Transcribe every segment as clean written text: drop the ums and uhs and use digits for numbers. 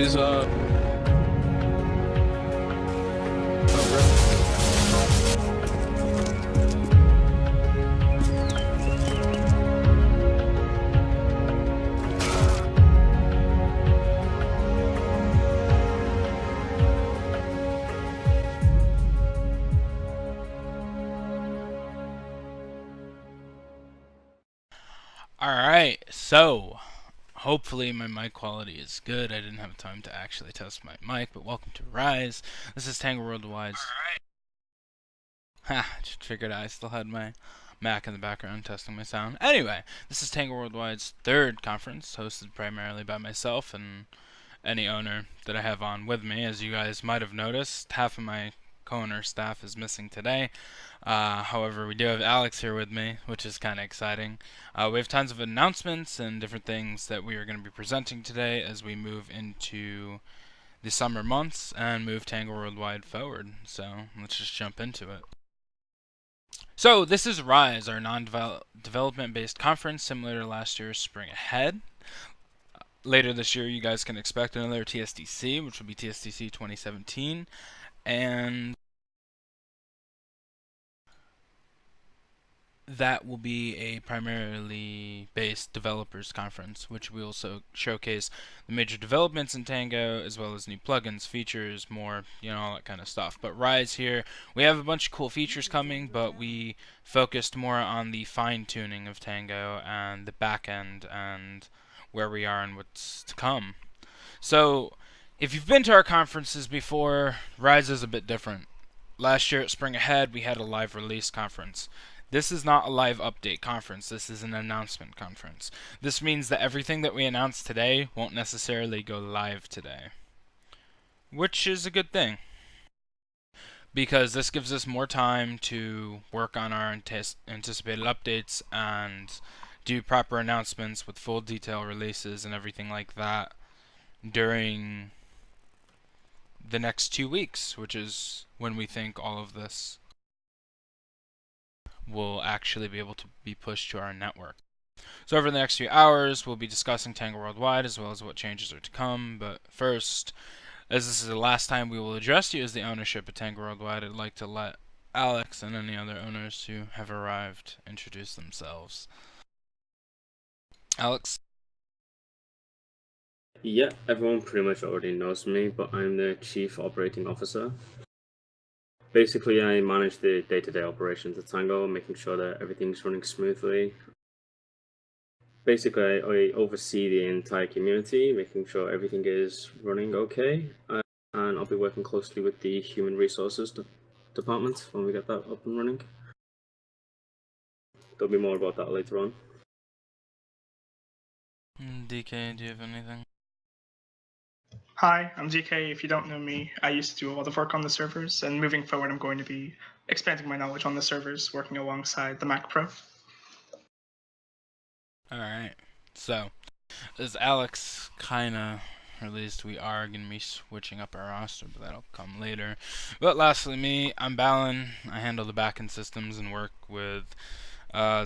is Alright, so hopefully my mic quality is good. I didn't have time to actually test my mic, but welcome to Rise. This is TangoWorldWide's. Ha, just figured I still had my Mac in the background testing my sound. Anyway, this is TangoWorldWide's third conference, hosted primarily by myself and any owner that I have on with me. As you guys might have noticed, half of my co-owner staff is missing today. However, we do have Alex here with me, which is kind of exciting. We have tons of announcements and different things that we are going to be presenting today as we move into the summer months and move Tango Worldwide forward. So let's just jump into it. So this is Rise, our non-development based conference, similar to last year's Spring Ahead. Later this year, you guys can expect another TSDC, which will be TSDC 2017, and that will be a primarily based developers conference, which will also showcase the major developments in Tango, as well as new plugins, features, more, all that kind of stuff. But Rise here, we have a bunch of cool features coming, but we focused more on the fine-tuning of Tango and the back end and where we are and what's to come. So, if you've been to our conferences before, Rise is a bit different. Last year at Spring Ahead, we had a live release conference. This is not a live update conference, this is an announcement conference. This means that everything that we announce today won't necessarily go live today, which is a good thing, because this gives us more time to work on our anticipated updates and do proper announcements with full detail releases and everything like that during the next 2 weeks, which is when we think all of this will actually be able to be pushed to our network. So over the next few hours, we'll be discussing Tango Worldwide as well as what changes are to come. But first, as this is the last time we will address you as the ownership of Tango Worldwide, I'd like to let Alex and any other owners who have arrived introduce themselves. Alex? Yeah, everyone pretty much already knows me, but I'm the Chief Operating Officer. Basically, I manage the day-to-day operations at Tango, making sure that everything's running smoothly. Basically, I oversee the entire community, making sure everything is running okay, and I'll be working closely with the Human Resources Department when we get that up and running. There'll be more about that later on. DK, do you have anything? Hi, I'm DK. If you don't know me, I used to do a lot of work on the servers, and moving forward, I'm going to be expanding my knowledge on the servers, working alongside the Mac Pro. Alright, so, as Alex kinda released, we are going to be switching up our roster, but that'll come later. But lastly, me, I'm Balin. I handle the backend systems and work with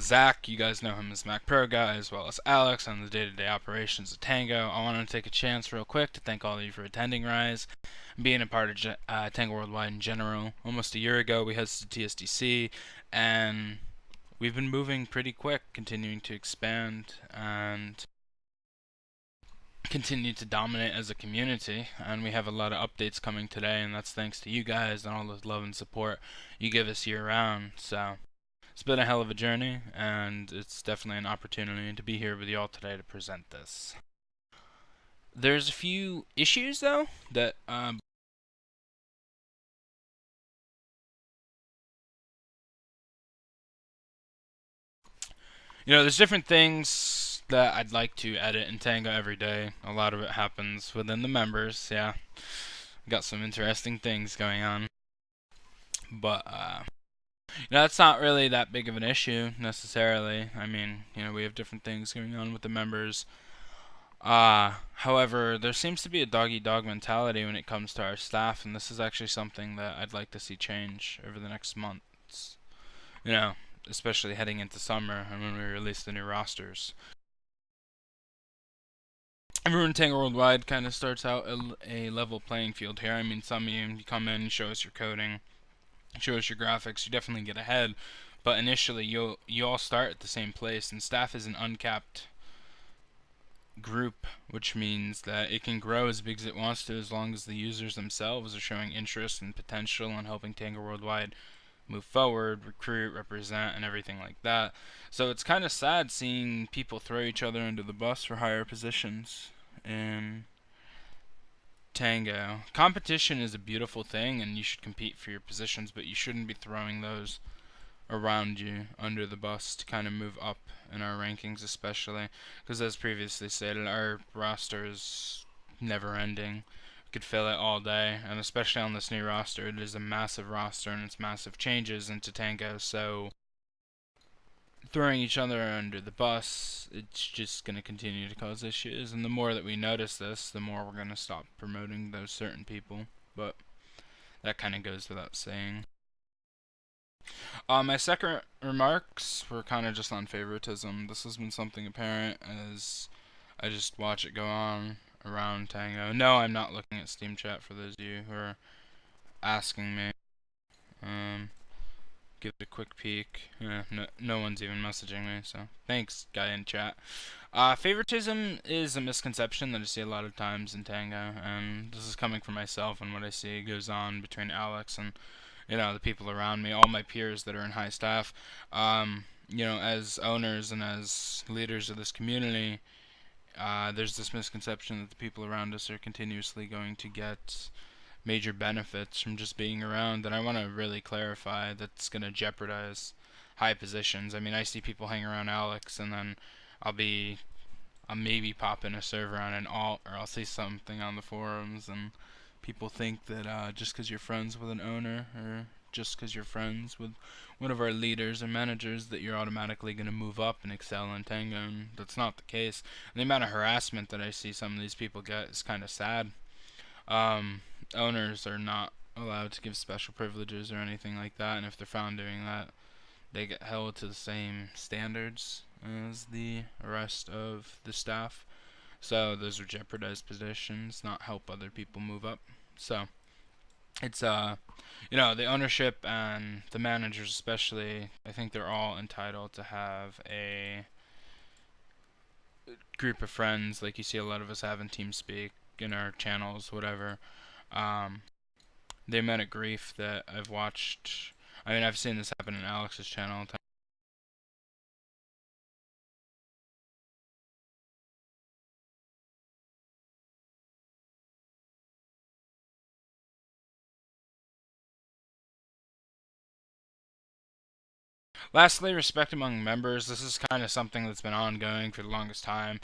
Zach. You guys know him as Mac Pro guy, as well as Alex on the day-to-day operations of Tango. I want to take a chance real quick to thank all of you for attending Rise and being a part of Tango Worldwide in general. Almost a year ago, we hosted TSDC, and we've been moving pretty quick, continuing to expand and continue to dominate as a community, and we have a lot of updates coming today, and that's thanks to you guys and all the love and support you give us year round. So it's been a hell of a journey, and it's definitely an opportunity to be here with you all today to present this. There's a few issues though that there's different things that I'd like to edit in Tango every day. A lot of it happens within the members. Yeah, got some interesting things going on, but it's not really that big of an issue necessarily. I mean, we have different things going on with the members. However, there seems to be a dog-eat-dog mentality when it comes to our staff, and this is actually something that I'd like to see change over the next months. Especially heading into summer and when we release the new rosters. everyone Tango Worldwide kind of starts out a level playing field here. I mean, some of you come in, show us your coding, show us your graphics, you definitely get ahead. But initially, you all start at the same place, and staff is an uncapped group, which means that it can grow as big as it wants to as long as the users themselves are showing interest and potential in helping Tango Worldwide move forward, recruit, represent, and everything like that. So it's kind of sad seeing people throw each other under the bus for higher positions in Tango. Competition is a beautiful thing, and you should compete for your positions, but you shouldn't be throwing those around you under the bus to kind of move up in our rankings, especially because, as previously stated, our roster is never ending. We could fill it all day, and especially on this new roster, it is a massive roster and it's massive changes into Tango. So throwing each other under the bus, it's just going to continue to cause issues, and the more that we notice this, the more we're going to stop promoting those certain people. But that kind of goes without saying. My second remarks were kind of just on favoritism. This has been something apparent as I just watch it go on around Tango. No, I'm not looking at Steam chat for those of you who are asking me. Give it a quick peek. No one's even messaging me, so thanks, guy in chat. Favoritism is a misconception that I see a lot of times in Tango, and this is coming from myself and what I see goes on between Alex and the people around me, all my peers that are in high staff. As owners and as leaders of this community, there's this misconception that the people around us are continuously going to get major benefits from just being around, and I want to really clarify that's going to jeopardize high positions. I mean, I see people hang around Alex, and then I'll maybe pop in a server on an alt, or I'll see something on the forums, and people think that just because you're friends with an owner, or just because you're friends with one of our leaders or managers, that you're automatically going to move up and excel in Tango, and that's not the case. And the amount of harassment that I see some of these people get is kind of sad. Owners are not allowed to give special privileges or anything like that, and if they're found doing that, they get held to the same standards as the rest of the staff. So those are jeopardized positions, not help other people move up. So it's the ownership and the managers especially, I think they're all entitled to have a group of friends like you see a lot of us have in TeamSpeak, in our channels, whatever. The amount of grief that I've watched, I mean, I've seen this happen in Alex's channel. Lastly, respect among members. This is kind of something that's been ongoing for the longest time.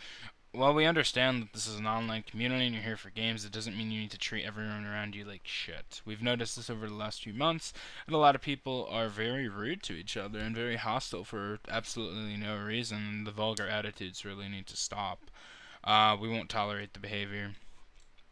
While we understand that this is an online community and you're here for games, it doesn't mean you need to treat everyone around you like shit. We've noticed this over the last few months, and a lot of people are very rude to each other and very hostile for absolutely no reason. The vulgar attitudes really need to stop. We won't tolerate the behavior.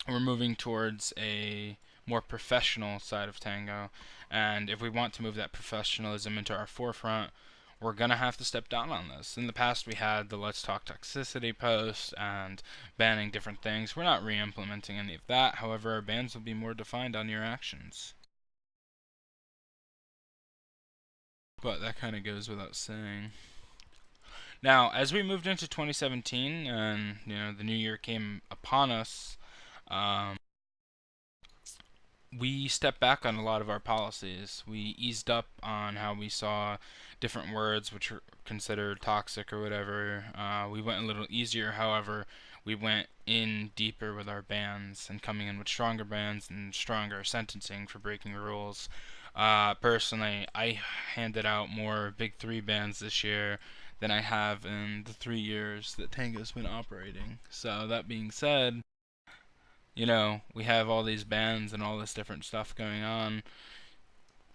We're moving towards a more professional side of Tango, and if we want to move that professionalism into our forefront, we're gonna have to step down on this. In the past, we had the Let's Talk Toxicity post and banning different things. We're not re-implementing any of that. However, our bans will be more defined on your actions. But that kind of goes without saying. Now, as we moved into 2017 and the new year came upon us, we stepped back on a lot of our policies. We eased up on how we saw different words which were considered toxic or whatever. We went a little easier, however, we went in deeper with our bans and coming in with stronger bans and stronger sentencing for breaking rules. Personally, I handed out more Big 3 bans this year than I have in the 3 years that Tango's been operating. So that being said, we have all these bans and all this different stuff going on.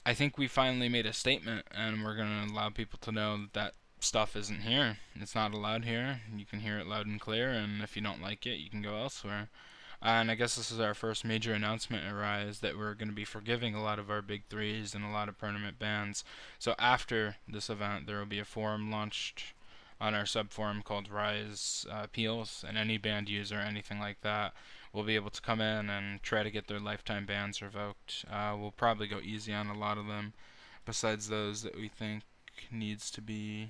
I think we finally made a statement, and we're going to allow people to know that that stuff isn't here. It's not allowed here. You can hear it loud and clear, and if you don't like it, you can go elsewhere. And I guess this is our first major announcement at Rise that we're going to be forgiving a lot of our big threes and a lot of permanent bans. So after this event, there will be a forum launched on our subforum called Rise Appeals, and any banned user, anything like that, will be able to come in and try to get their lifetime bans revoked. We'll probably go easy on a lot of them, besides those that we think need to be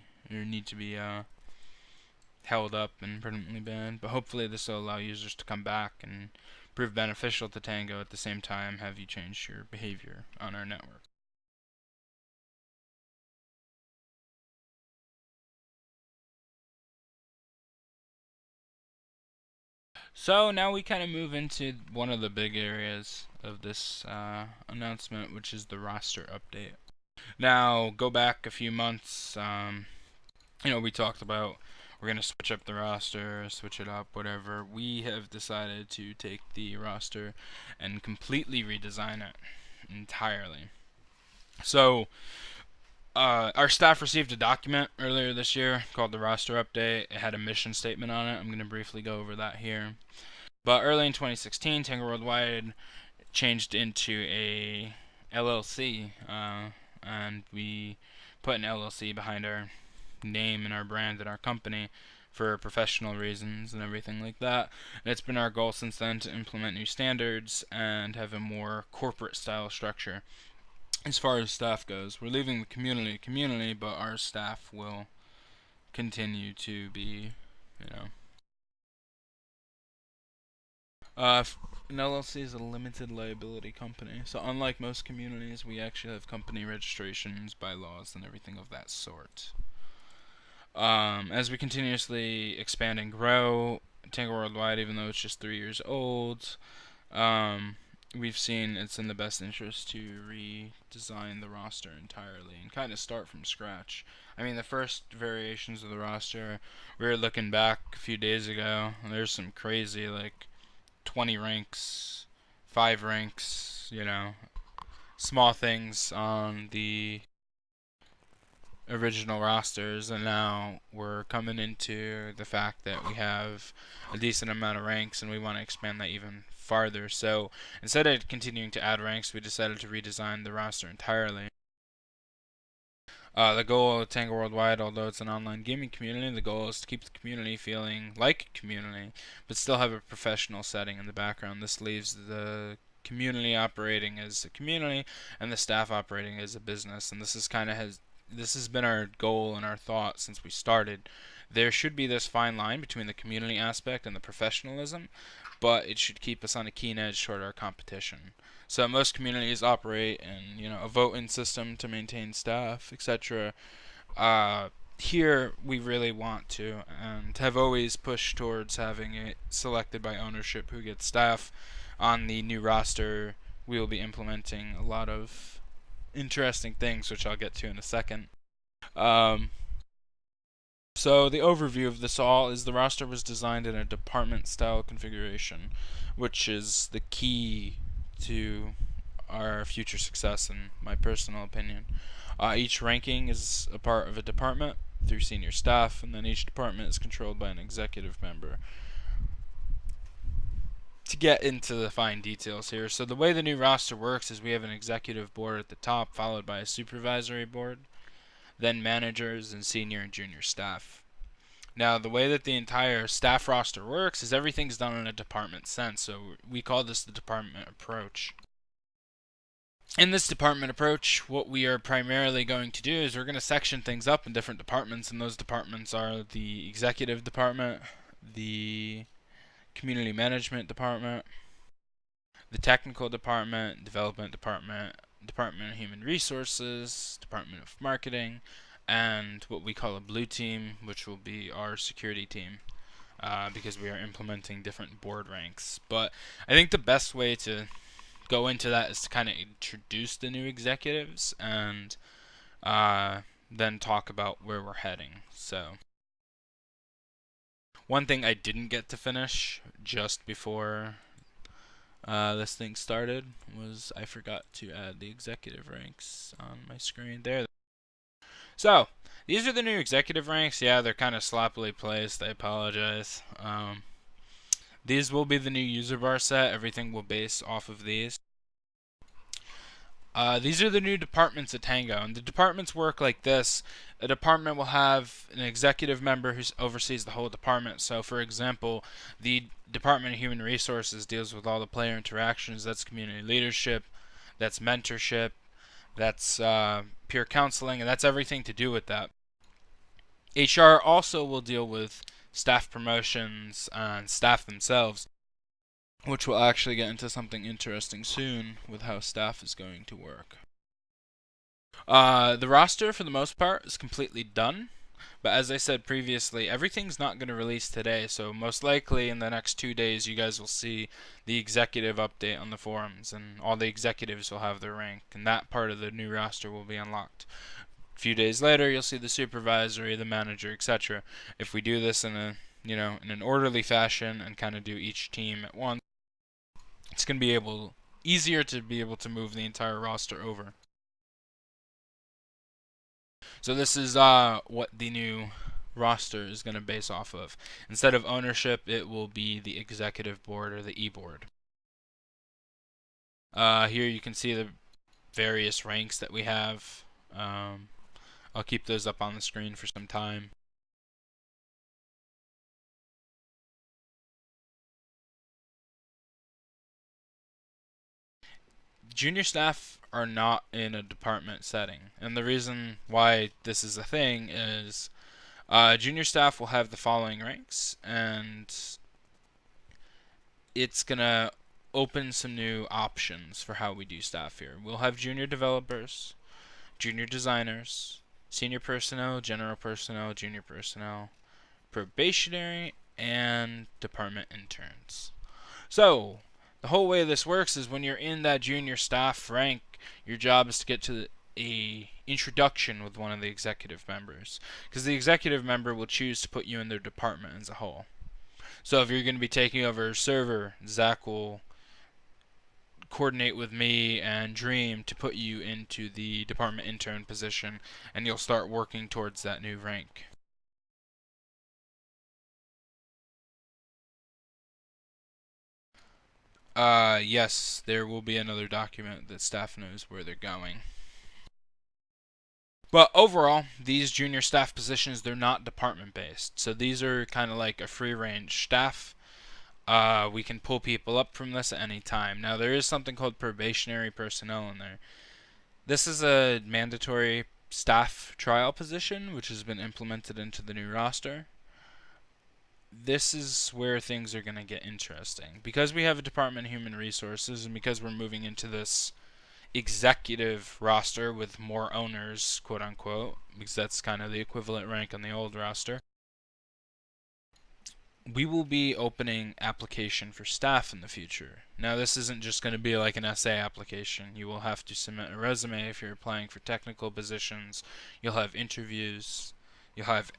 held up and permanently banned. But hopefully this will allow users to come back and prove beneficial to Tango, at the same time have you change your behavior on our network. So now we kind of move into one of the big areas of this announcement, which is the roster update. Now, go back a few months, we talked about we're going to switch up the roster, switch it up, whatever. We have decided to take the roster and completely redesign it entirely. So, our staff received a document earlier this year called the roster update. It had a mission statement on it. I'm going to briefly go over that here. But early in 2016, TangoWorldWide changed into a LLC, and we put an LLC behind our name and our brand and our company for professional reasons and everything like that. And it's been our goal since then to implement new standards and have a more corporate style structure. As far as staff goes, we're leaving the community, but our staff will continue to be, an LLC is a limited liability company. So unlike most communities, we actually have company registrations, bylaws, and everything of that sort. As we continuously expand and grow, TangoWorldWide, even though it's just 3 years old, we've seen it's in the best interest to redesign the roster entirely and kind of start from scratch. I mean, the first variations of the roster, we were looking back a few days ago, and there's some crazy, 20 ranks, 5 ranks, small things on the original rosters, and now we're coming into the fact that we have a decent amount of ranks and we want to expand that even farther. So instead of continuing to add ranks, we decided to redesign the roster entirely. The goal of TangoWorldWide, although it's an online gaming community, the goal is to keep the community feeling like a community, but still have a professional setting in the background. This leaves the community operating as a community and the staff operating as a business, and this has been our goal and our thought since we started. There should be this fine line between the community aspect and the professionalism, but it should keep us on a keen edge toward our competition. So most communities operate in, a voting system to maintain staff, etc. Here we really want to, and have always pushed towards having it selected by ownership who gets staff. On the new roster, we will be implementing a lot of interesting things, which I'll get to in a second. So the overview of this all is the roster was designed in a department-style configuration, which is the key to our future success, in my personal opinion. Each ranking is a part of a department through senior staff, and then each department is controlled by an executive member. To get into the fine details here, so the way the new roster works is we have an executive board at the top, followed by a supervisory board, then managers and senior and junior staff. Now, the way that the entire staff roster works is everything's done in a department sense, so we call this the department approach. In this department approach, what we are primarily going to do is we're going to section things up in different departments, and those departments are the executive department, the community management department, the technical department, development department, department of human resources, department of marketing, and what we call a blue team, which will be our security team, because we are implementing different board ranks. But I think the best way to go into that is to kind of introduce the new executives and then talk about where we're heading. So one thing I didn't get to finish just before this thing started was I forgot to add the executive ranks on my screen there. So these are the new executive ranks. Yeah, they're kind of sloppily placed. I apologize. These will be the new user bar set. Everything will base off of these. These are the new departments at Tango, and the departments work like this. A department will have an executive member who oversees the whole department. So, for example, the Department of Human Resources deals with all the player interactions. That's community leadership, that's mentorship, that's peer counseling, and that's everything to do with that. HR also will deal with staff promotions and staff themselves, which will actually get into something interesting soon with how staff is going to work. The roster, for the most part, is completely done. But as I said previously, everything's not going to release today, so most likely in the next 2 days you guys will see the executive update on the forums, and all the executives will have their rank, and that part of the new roster will be unlocked. A few days later, you'll see the supervisory, the manager, etc. If we do this in an orderly fashion and kind of do each team at once, it's going to be easier to be able to move the entire roster over. So this is what the new roster is going to base off of. Instead of ownership, it will be the executive board or the e-board. Here you can see the various ranks that we have. I'll keep those up on the screen for some time. Junior staff are not in a department setting, and the reason why this is a thing is junior staff will have the following ranks, and it's gonna open some new options for how we do staff here. We'll have junior developers, junior designers, senior personnel, general personnel, junior personnel, probationary, and department interns. So the whole way this works is when you're in that junior staff rank, your job is to get to a introduction with one of the executive members, because the executive member will choose to put you in their department as a whole. So if you're going to be taking over a server, Zach will coordinate with me and Dream to put you into the department intern position, and you'll start working towards that new rank. Yes, there will be another document that staff knows where they're going. But overall, these junior staff positions, they're not department based. So these are kind of like a free range staff. We can pull people up from this at any time. Now there is something called probationary personnel in there. This is a mandatory staff trial position which has been implemented into the new roster. This is where things are going to get interesting. Because we have a Department of Human Resources, and because we're moving into this executive roster with more owners, quote unquote, because that's kind of the equivalent rank on the old roster, we will be opening application for staff in the future. Now this isn't just going to be like an essay application. You will have to submit a resume if you're applying for technical positions. You'll have interviews. You'll have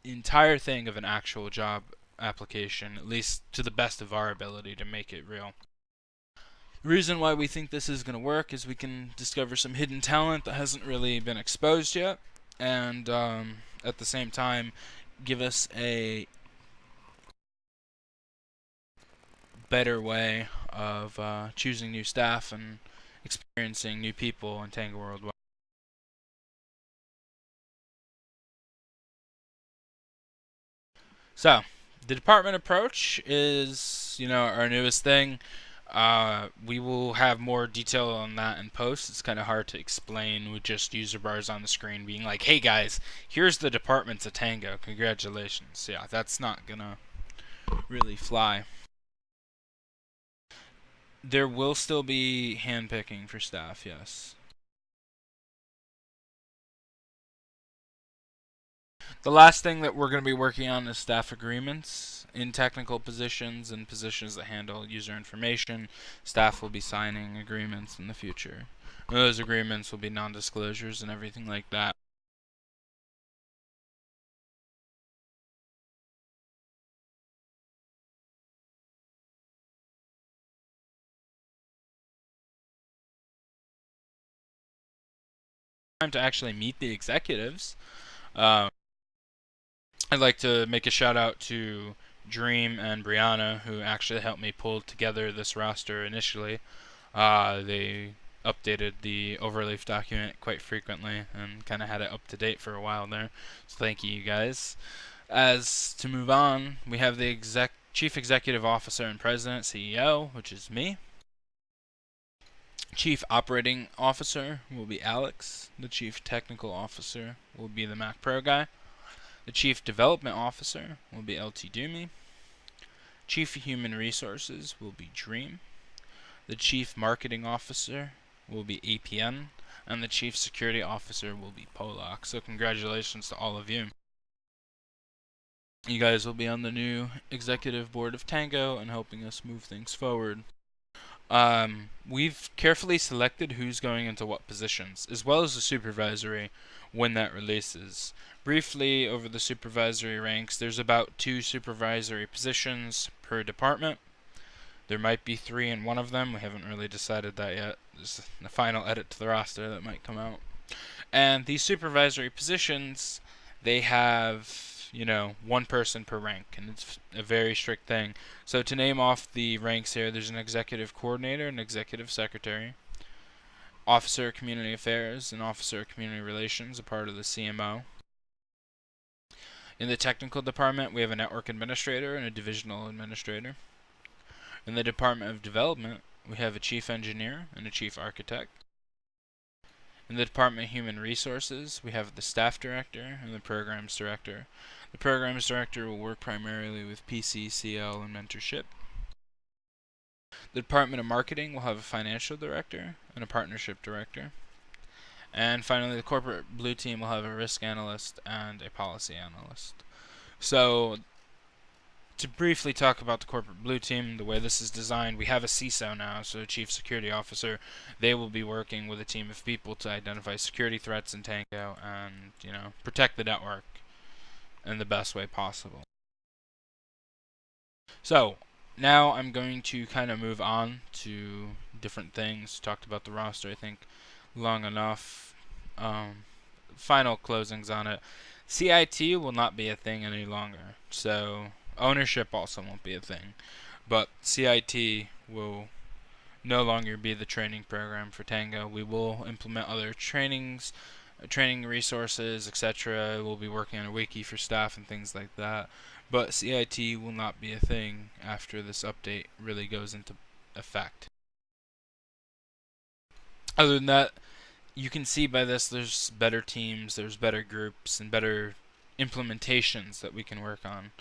entire thing of an actual job application, at least to the best of our ability to make it real. The reason why we think this is going to work is we can discover some hidden talent that hasn't really been exposed yet, and at the same time give us a better way of choosing new staff and experiencing new people in TangoWorldWide. So, the department approach is, our newest thing. We will have more detail on that in post. It's kind of hard to explain with just user bars on the screen being like, hey guys, here's the departments of Tango. Congratulations. Yeah, that's not gonna really fly. There will still be handpicking for staff, yes. The last thing that we're going to be working on is staff agreements. In technical positions and positions that handle user information, staff will be signing agreements in the future. Those agreements will be non-disclosures and everything like that. Time to actually meet the executives. I'd like to make a shout out to Dream and Brianna, who actually helped me pull together this roster initially. They updated the overleaf document quite frequently and kind of had it up to date for a while there. So thank you guys. As to move on, we have the Chief Executive Officer and President, CEO, which is me. Chief Operating Officer will be Alex. The Chief Technical Officer will be the Mac Pro guy. The Chief Development Officer will be LT Doomy. Chief Human Resources will be Dream. The Chief Marketing Officer will be APN. And the Chief Security Officer will be Polak. So congratulations to all of you. You guys will be on the new executive board of Tango and helping us move things forward. We've carefully selected who's going into what positions, as well as the supervisory when that releases. Briefly, over the supervisory ranks, there's about 2 supervisory positions per department. There might be 3 in one of them. We haven't really decided that yet. There's a final edit to the roster that might come out. And these supervisory positions, they have, you know, 1 person per rank, and it's a very strict thing. So to name off the ranks here, there's an executive coordinator, an executive secretary, officer of community affairs, and officer of community relations, a part of the CMO. In the technical department, we have a network administrator and a divisional administrator. In the department of development, we have a chief engineer and a chief architect. In the Department of Human Resources, we have the Staff Director and the Programs Director. The Programs Director will work primarily with PC, CL, and mentorship. The Department of Marketing will have a Financial Director and a Partnership Director. And finally, the Corporate Blue Team will have a Risk Analyst and a Policy Analyst. So, to briefly talk about the Corporate Blue Team, the way this is designed, we have a CISO now, so a Chief Security Officer. They will be working with a team of people to identify security threats in Tango and, you know, protect the network in the best way possible. So, now I'm going to kind of move on to different things. Talked about the roster, I think, long enough. Final closings on it. CIT will not be a thing any longer, so ownership also won't be a thing, but CIT will no longer be the training program for Tango. We will implement other trainings, training resources, etc. We'll be working on a wiki for staff and things like that, but CIT will not be a thing after this update really goes into effect. Other than that, you can see by this there's better teams, there's better groups, and better implementations that we can work on.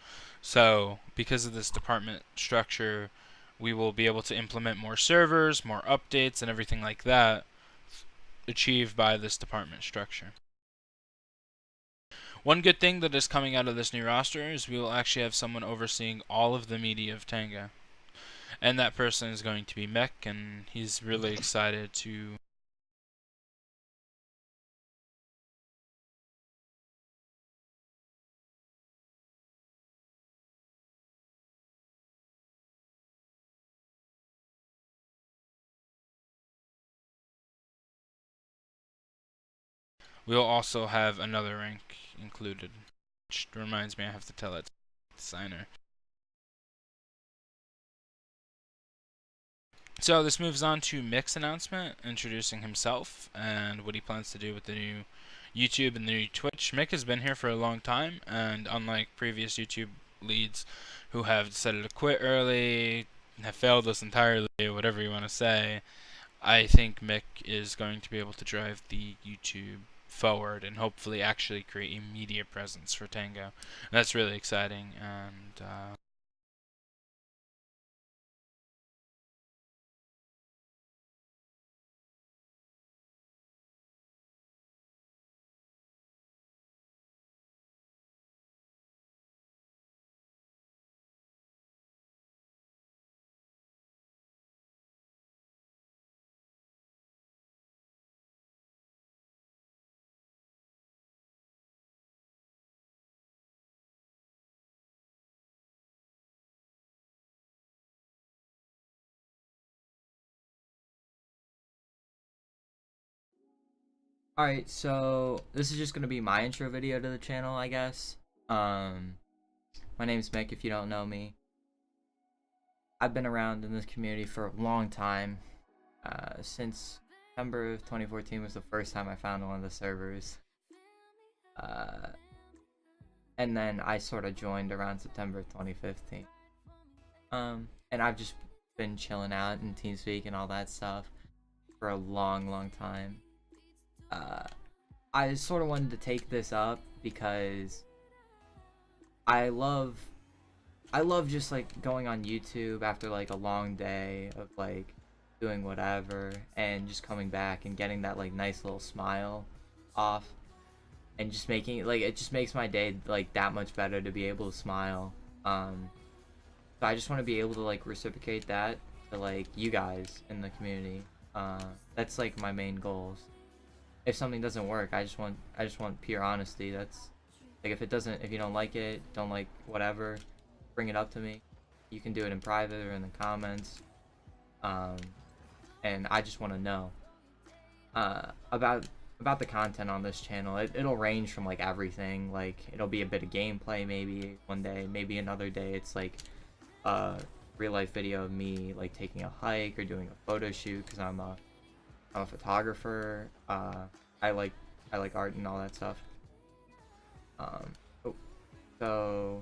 So because of this department structure, we will be able to implement more servers, more updates, and everything like that achieved by this department structure. One good thing that is coming out of this new roster is we will actually have someone overseeing all of the media of Tango. And that person is going to be Mech, and he's really excited to we'll also have another rank included, which reminds me I have to tell it to the signer. So this moves on to Mick's announcement, introducing himself and what he plans to do with the new YouTube and the new Twitch. Mick has been here for a long time, and unlike previous YouTube leads who have decided to quit early, have failed us entirely, whatever you want to say, I think Mick is going to be able to drive the YouTube forward and hopefully actually create a media presence for Tango. And that's really exciting, and Alright, so this is just gonna be my intro video to the channel, I guess. My name's Mick, if you don't know me. I've been around in this community for a long time, since September of 2014 was the first time I found one of the servers. And then I sort of joined around September of 2015. And I've just been chilling out in TeamSpeak and all that stuff for a long time. I sort of wanted to take this up because I love just like going on YouTube after like a long day of like doing whatever and just coming back and getting that like nice little smile off and just making it like, it just makes my day like that much better to be able to smile. So I just want to be able to like reciprocate that to like you guys in the community. That's like my main goals. If something doesn't work, I just want pure honesty. That's like, if you don't like it, don't like whatever, bring it up to me. You can do it in private or in the comments. And I just want to know about the content on this channel. It'll range from like everything. Like, it'll be a bit of gameplay maybe one day, maybe another day it's like a real life video of me like taking a hike or doing a photo shoot because I'm a photographer. I like art and all that stuff. So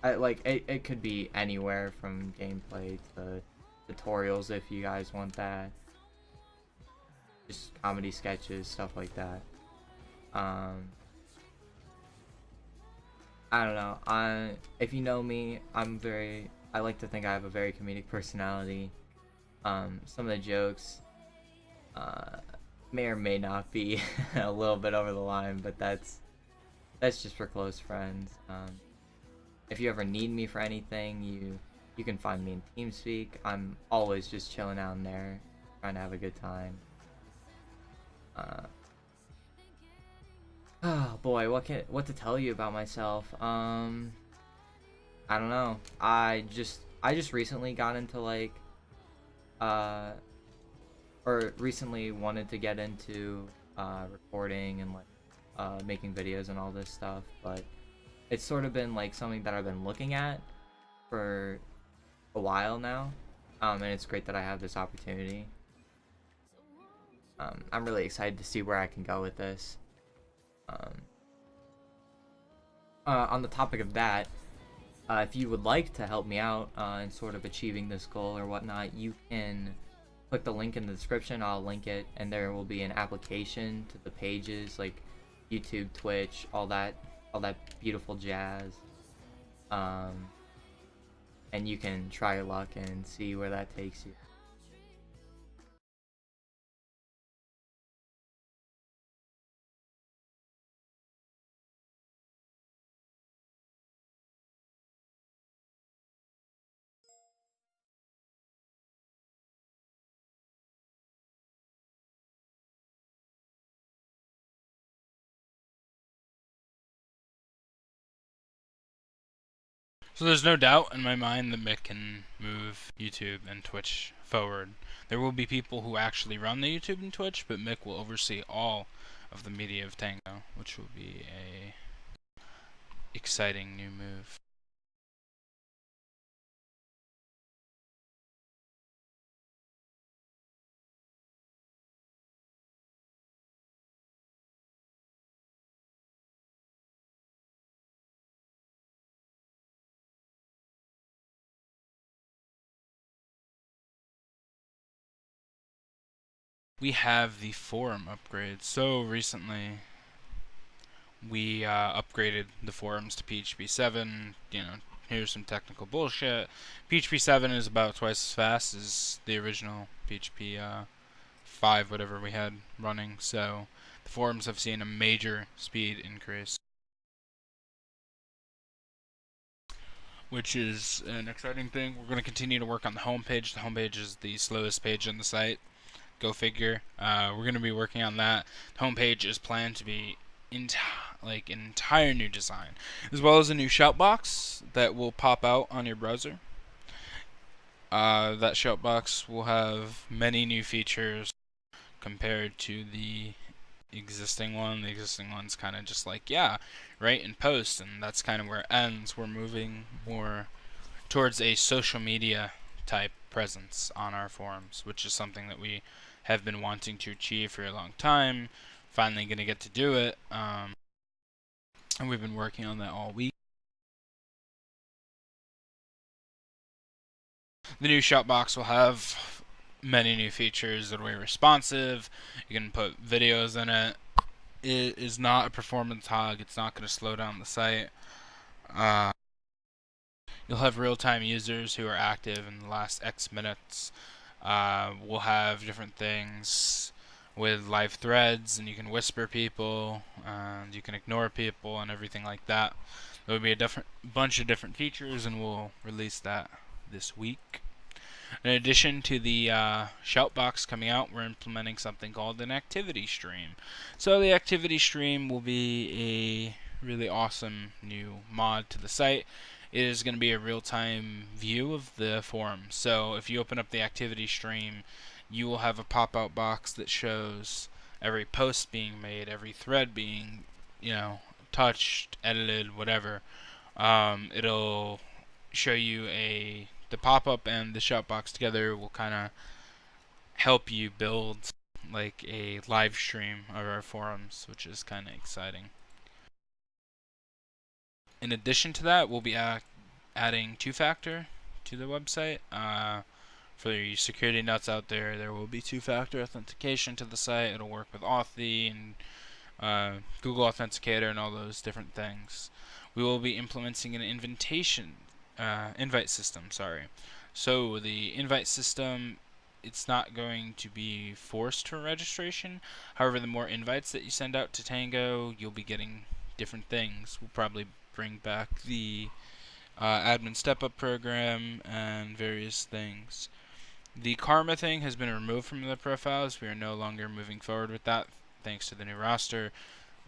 I like it could be anywhere from gameplay to tutorials if you guys want that. Just comedy sketches, stuff like that. I don't know. If you know me, I like to think I have a very comedic personality. Some of the jokes may or may not be a little bit over the line, but that's just for close friends. If you ever need me for anything, you can find me in TeamSpeak. I'm always just chilling out in there, trying to have a good time. Oh boy, what to tell you about myself? I don't know. I just recently got into like or recently wanted to get into recording and like making videos and all this stuff, but it's sort of been like something that I've been looking at for a while now, and it's great that I have this opportunity. I'm really excited to see where I can go with this. On the topic of that, if you would like to help me out in sort of achieving this goal or whatnot, you can click the link in the description. I'll link it, and there will be an application to the pages like YouTube, Twitch, all that beautiful jazz. And you can try your luck and see where that takes you. So there's no doubt in my mind that Mick can move YouTube and Twitch forward. There will be people who actually run the YouTube and Twitch, but Mick will oversee all of the media of Tango, which will be a exciting new move. We have the forum upgrade. So recently we upgraded the forums to PHP 7. You know, here's some technical bullshit. PHP 7 is about twice as fast as the original PHP 5, whatever we had running. So the forums have seen a major speed increase, which is an exciting thing. We're going to continue to work on the homepage. The homepage is the slowest page on the site. Go figure. We're going to be working on that. The homepage is planned to be like an entire new design, as well as a new shout box that will pop out on your browser. That shout box will have many new features compared to the existing one. The existing one's kind of just like, yeah, write and post, and that's kind of where it ends. We're moving more towards a social media type presence on our forums, which is something that we have been wanting to achieve for a long time. Finally going to get to do it. And we've been working on that all week. The new Shoutbox will have many new features. It'll be responsive. You can put videos in it. It is not a performance hog. It's not going to slow down the site. You'll have real-time users who are active in the last X minutes. We'll have different things with live threads, and you can whisper people, and you can ignore people, and everything like that. There will be a bunch of different features, and we'll release that this week. In addition to the Shoutbox coming out, we're implementing something called an activity stream. So the activity stream will be a really awesome new mod to the site. It is going to be a real-time view of the forum. So if you open up the activity stream, you will have a pop-out box that shows every post being made, every thread being, touched, edited, whatever. It'll show you the pop-up and the Shoutbox together will kind of help you build like a live stream of our forums, which is kind of exciting. In addition to that, we'll be adding two-factor to the website. For you security nuts out there, there will be two-factor authentication to the site. It'll work with Authy and Google Authenticator and all those different things. We will be implementing an invite system. So the invite system, it's not going to be forced for registration. However, the more invites that you send out to Tango, you'll be getting different things. We'll probably bring back the admin step-up program and various things. The karma thing has been removed from the profiles. We are no longer moving forward with that thanks to the new roster.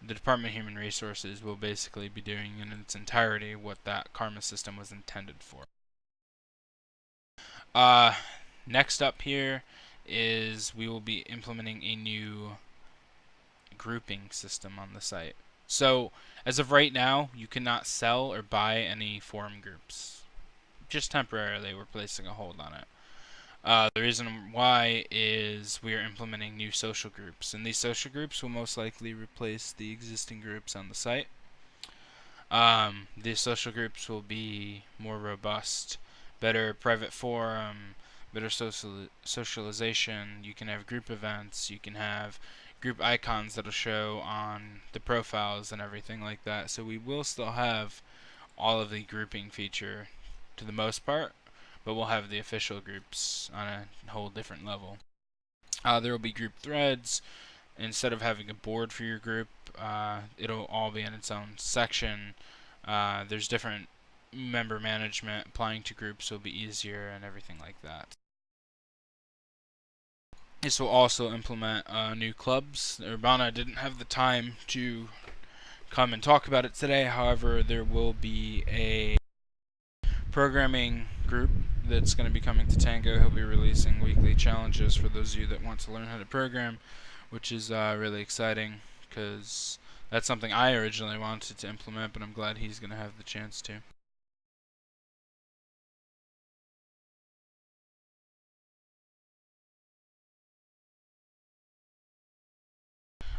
The Department of Human Resources will basically be doing in its entirety what that karma system was intended for. Next up here is we will be implementing a new grouping system on the site. So as of right now, you cannot sell or buy any forum groups. Just temporarily, we're placing a hold on it. The reason why is we are implementing new social groups, and these social groups will most likely replace the existing groups on the site. These social groups will be more robust, better private forum, better socialization. You can have group events, you can have group icons that'll show on the profiles and everything like that. So we will still have all of the grouping feature to the most part, but we'll have the official groups on a whole different level. There will be group threads. Instead of having a board for your group, it'll all be in its own section. There's different member management. Applying to groups will be easier and everything like that. This will also implement new clubs. Urbana didn't have the time to come and talk about it today. However, there will be a programming group that's going to be coming to Tango. He'll be releasing weekly challenges for those of you that want to learn how to program, which is really exciting because that's something I originally wanted to implement, but I'm glad he's going to have the chance to.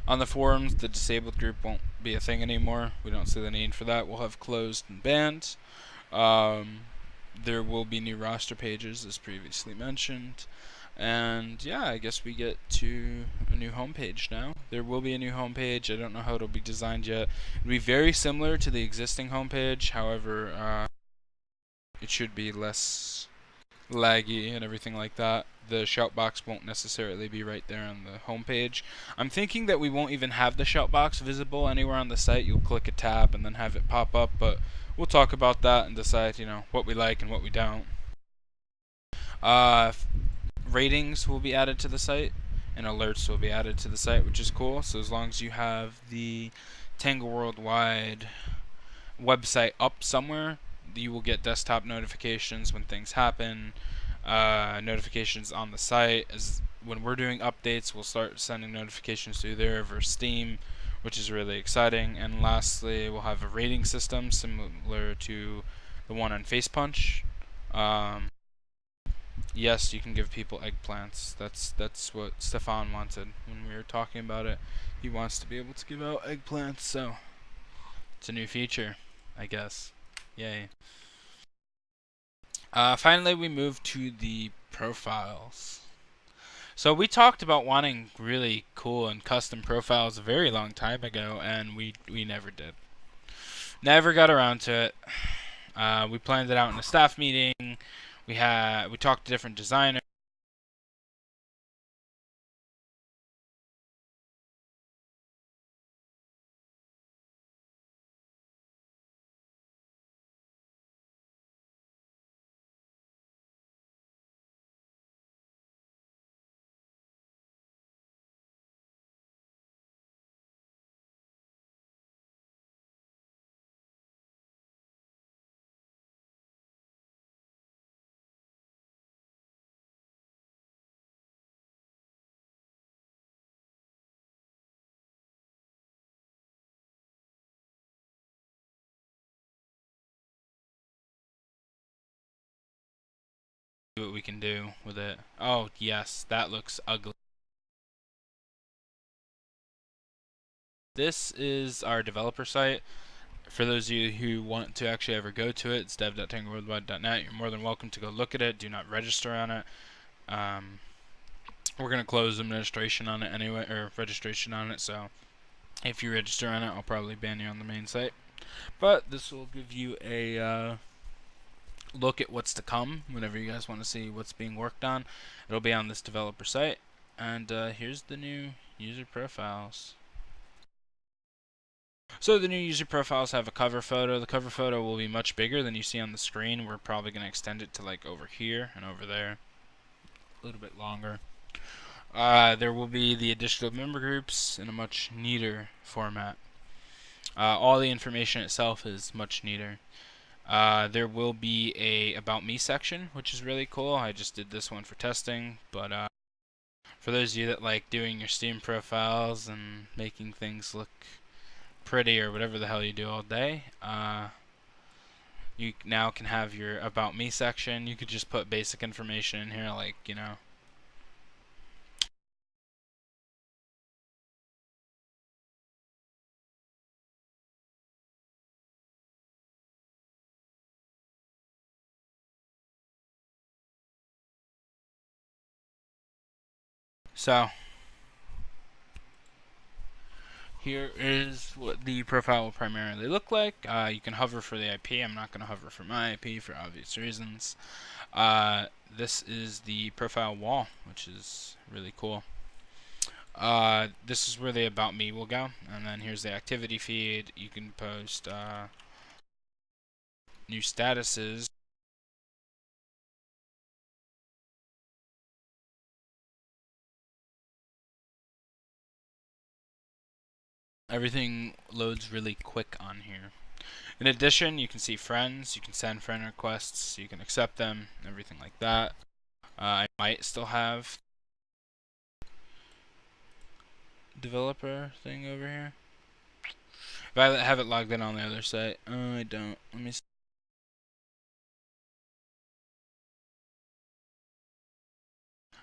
On the forums, the disabled group won't be a thing anymore. We don't see the need for that. We'll have closed and banned. There will be new roster pages, as previously mentioned. And yeah, I guess we get to a new homepage now. There will be a new homepage. I don't know how it'll be designed yet. It'll be very similar to the existing homepage. However, it should be less laggy and everything like that. The Shoutbox won't necessarily be right there on the homepage. I'm thinking that we won't even have the Shoutbox visible anywhere on the site. You'll click a tab and then have it pop up, but we'll talk about that and decide, what we like and what we don't. Ratings will be added to the site, and alerts will be added to the site, which is cool. So as long as you have the TangoWorldWide website up somewhere, you will get desktop notifications when things happen, notifications on the site. As when we're doing updates, we'll start sending notifications through there versus Steam, which is really exciting. And lastly, we'll have a rating system similar to the one on FacePunch. yes, you can give people eggplants. That's what Stefan wanted when we were talking about it. He wants to be able to give out eggplants, so it's a new feature, I guess. Yay. Finally, we move to the profiles. So we talked about wanting really cool and custom profiles a very long time ago, and we never did. Never got around to it. We planned it out in a staff meeting. We talked to different designers. See what we can do with it. Oh yes, that looks ugly. This is our developer site. For those of you who want to actually ever go to it, it's dev.tangoworldwide.net. You're more than welcome to go look at it. Do not register on it. We're gonna close administration on it anyway, or registration on it. So if you register on it, I'll probably ban you on the main site. But this will give you a look at what's to come whenever you guys want to see what's being worked on. It'll be on this developer site. And here's the new user profiles. So the new user profiles have a cover photo. The cover photo will be much bigger than you see on the screen. We're probably going to extend it to like over here and over there. A little bit longer. There will be the additional member groups in a much neater format. All the information itself is much neater. There will be a About Me section, which is really cool. I just did this one for testing, but for those of you that like doing your Steam profiles and making things look pretty or whatever the hell you do all day, you now can have your About Me section. You could just put basic information in here, like, you know, so here is what the profile will primarily look like. You can hover for the IP. I'm not going to hover for my IP for obvious reasons. This is the profile wall, which is really cool. This is where the About Me will go, and then here's the activity feed. You can post new statuses. Everything loads really quick on here. In addition, you can see friends, you can send friend requests, you can accept them, everything like that. I might still have developer thing over here. If I have it logged in on the other site, I don't. Let me see.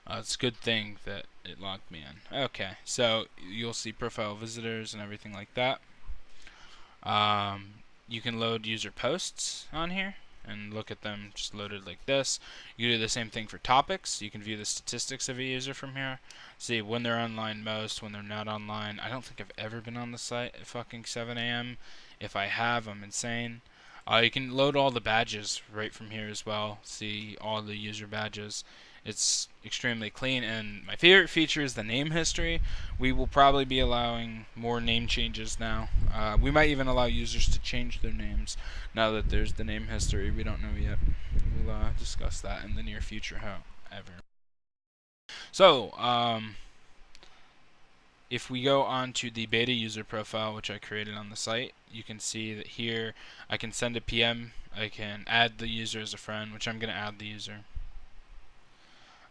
It's a good thing that it logged me in. Okay, so you'll see profile visitors and everything like that. You can load user posts on here and look at them just loaded like this. You do the same thing for topics. You can view the statistics of a user from here. See when they're online most, when they're not online. I don't think I've ever been on the site at fucking 7 a.m. If I have, I'm insane. You can load all the badges right from here as well. See all the user badges. It's extremely clean, and my favorite feature is the name history. We will probably be allowing more name changes now. We might even allow users to change their names now that there's the name history. We don't know yet. We'll discuss that in the near future, however. So, if we go on to the beta user profile, which I created on the site, you can see that here I can send a PM. I can add the user as a friend, which I'm going to add the user.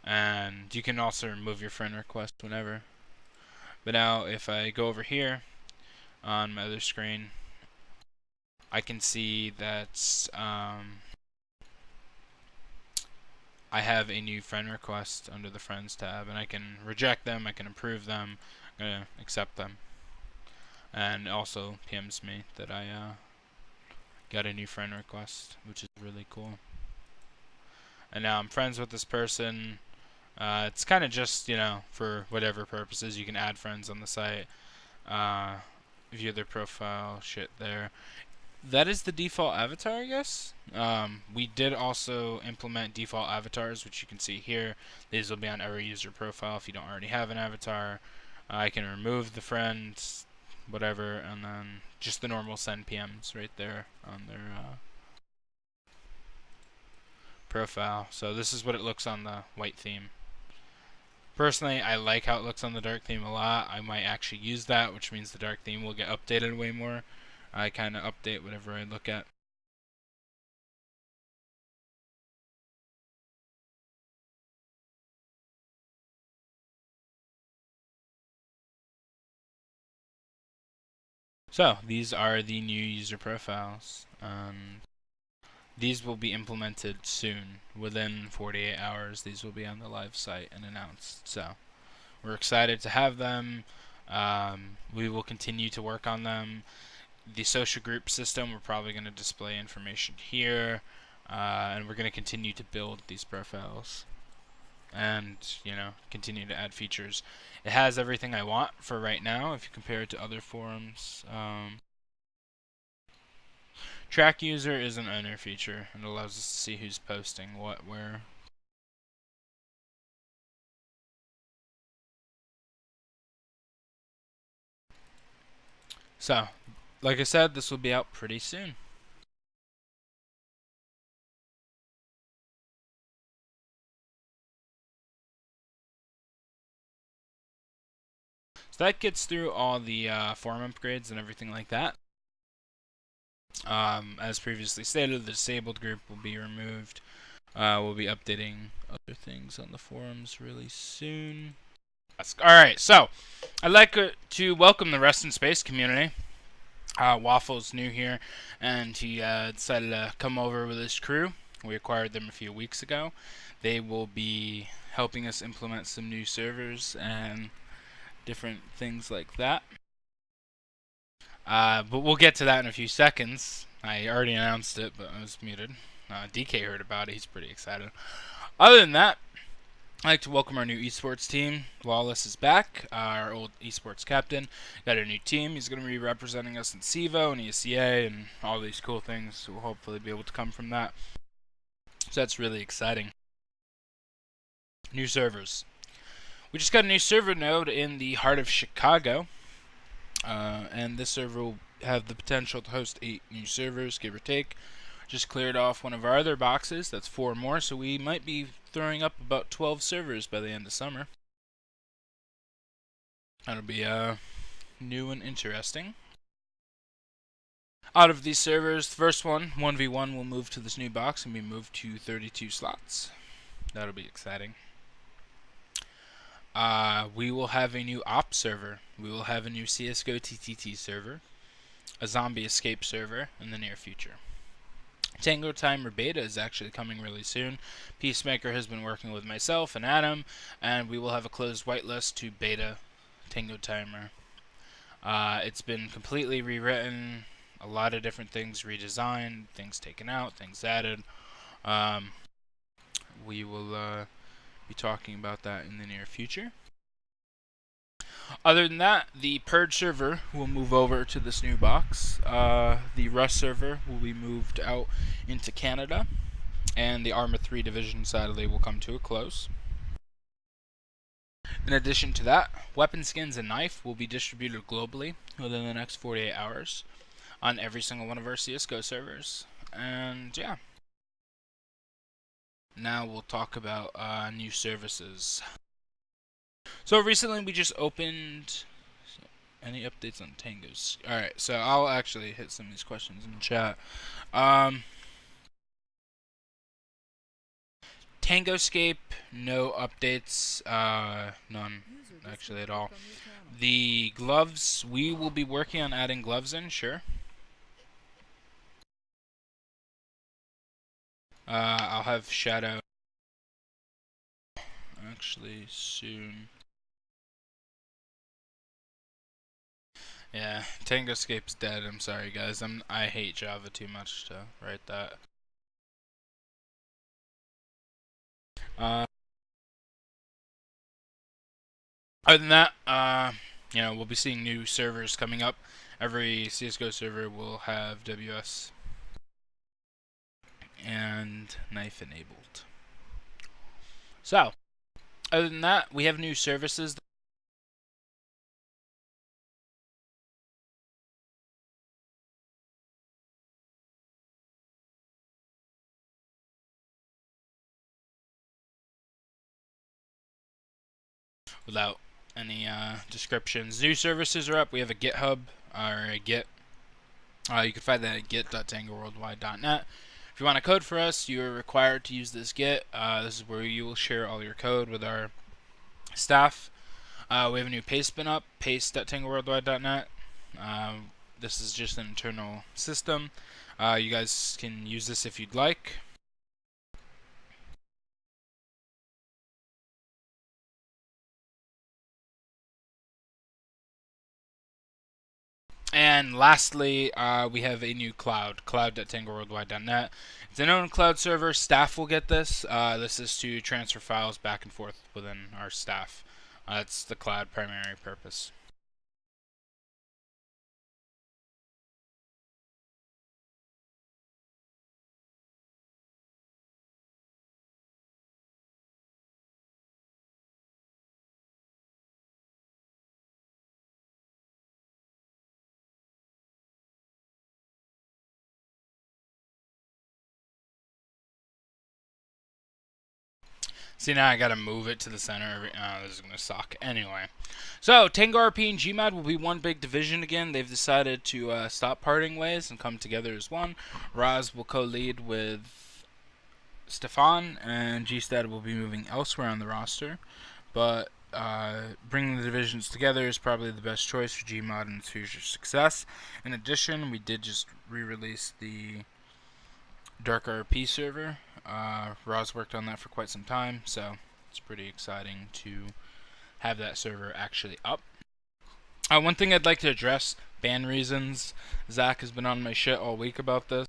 And you can also remove your friend request whenever. But now if I go over here on my other screen, I can see that I have a new friend request under the Friends tab, and I can reject them, I can approve them, I'm going to accept them. And also PMs me that I got a new friend request, which is really cool. And now I'm friends with this person. It's kind of just, you know, for whatever purposes. You can add friends on the site, view their profile, shit there. That is the default avatar, I guess. We did also implement default avatars, which you can see here. These will be on every user profile if you don't already have an avatar. I can remove the friends, whatever, and then just the normal send PMs right there on their profile. So this is what it looks on the white theme. Personally, I like how it looks on the dark theme a lot. I might actually use that, which means the dark theme will get updated way more. I kind of update whatever I look at. So these are the new user profiles. These will be implemented soon. Within 48 hours, these will be on the live site and announced. So we're excited to have them. We will continue to work on them. The social group system, we're probably going to display information here. And we're going to continue to build these profiles. And, you know, continue to add features. It has everything I want for right now if you compare it to other forums. Track user is an owner feature. It allows us to see who's posting what, where. So, like I said, this will be out pretty soon. So that gets through all the forum upgrades and everything like that. As previously stated, the disabled group will be removed. We'll be updating other things on the forums really soon. Alright, so I'd like to welcome the Rest in Space community. Waffle's new here, and he decided to come over with his crew. We acquired them a few weeks ago. They will be helping us implement some new servers and different things like that. But we'll get to that in a few seconds. I already announced it, but I was muted. DK heard about it. He's pretty excited. Other than that, I'd like to welcome our new esports team. Lawless is back, our old esports captain. Got a new team. He's going to be representing us in CEVO and ESEA and all these cool things. We'll hopefully be able to come from that. So that's really exciting. New servers. We just got a new server node in the heart of Chicago. And this server will have the potential to host 8 new servers, give or take. Just cleared off one of our other boxes. That's 4 more, so we might be throwing up about 12 servers by the end of summer. That'll be new and interesting. Out of these servers, the first one, 1v1, will move to this new box and be moved to 32 slots. That'll be exciting. We will have a new op server. We will have a new CSGO TTT server, a zombie escape server in the near future. Tango Timer Beta is actually coming really soon. Peacemaker has been working with myself and Adam, and we will have a closed whitelist to beta Tango Timer. It's been completely rewritten, a lot of different things redesigned, things taken out, things added. We will be talking about that in the near future. Other than that, the Purge server will move over to this new box. The Rust server will be moved out into Canada, and the Arma 3 division sadly will come to a close. In addition to that, weapon skins and knife will be distributed globally within the next 48 hours on every single one of our CSGO servers. And yeah. Now we'll talk about new services. So recently we just opened. Any updates on Tangos? Alright, so I'll actually hit some of these questions in the chat. Tangoscape, no updates. None, actually, at all. The gloves, we will be working on adding gloves in, sure. I'll have Shadow actually soon. Yeah, TangoEscape's dead. I'm sorry, guys. I hate Java too much to write that. Other than that, we'll be seeing new servers coming up. Every CS:GO server will have WS and knife enabled. So, other than that, we have new services. Without any descriptions. New services are up. We have a GitHub or a Git. You can find that at git.tangoworldwide.net. If you want to code for us, you are required to use this Git. This is where you will share all your code with our staff. We have a new paste bin up, paste.tangoworldwide.net. This is just an internal system. You guys can use this if you'd like. And lastly, we have a new cloud.tangoworldwide.net. It's an own cloud server. Staff will get this. This is to transfer files back and forth within our staff. That's the cloud primary purpose. See, now I gotta move it to the center. This is gonna suck. Anyway, so Tango RP and GMAD will be one big division again. They've decided to stop parting ways and come together as one. Raz will co-lead with Stefan, and GSTAD will be moving elsewhere on the roster. But bringing the divisions together is probably the best choice for GMAD and its future success. In addition, we did just re-release the Dark RP server. Roz worked on that for quite some time, so it's pretty exciting to have that server actually up. One thing I'd like to address, ban reasons. Zach has been on my shit all week about this.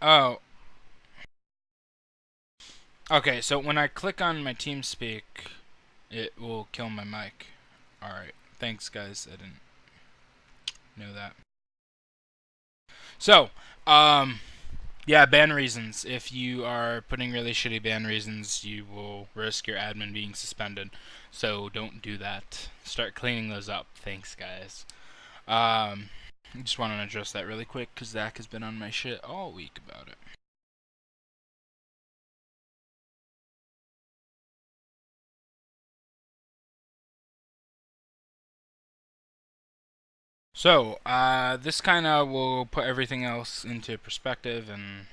Oh. Okay, so when I click on my TeamSpeak, it will kill my mic. Alright, thanks guys, I didn't know that. So, yeah, ban reasons. If you are putting really shitty ban reasons, you will risk your admin being suspended. So don't do that. Start cleaning those up. Thanks guys. I just want to address that really quick because Zach has been on my shit all week about it. So, this kind of will put everything else into perspective and,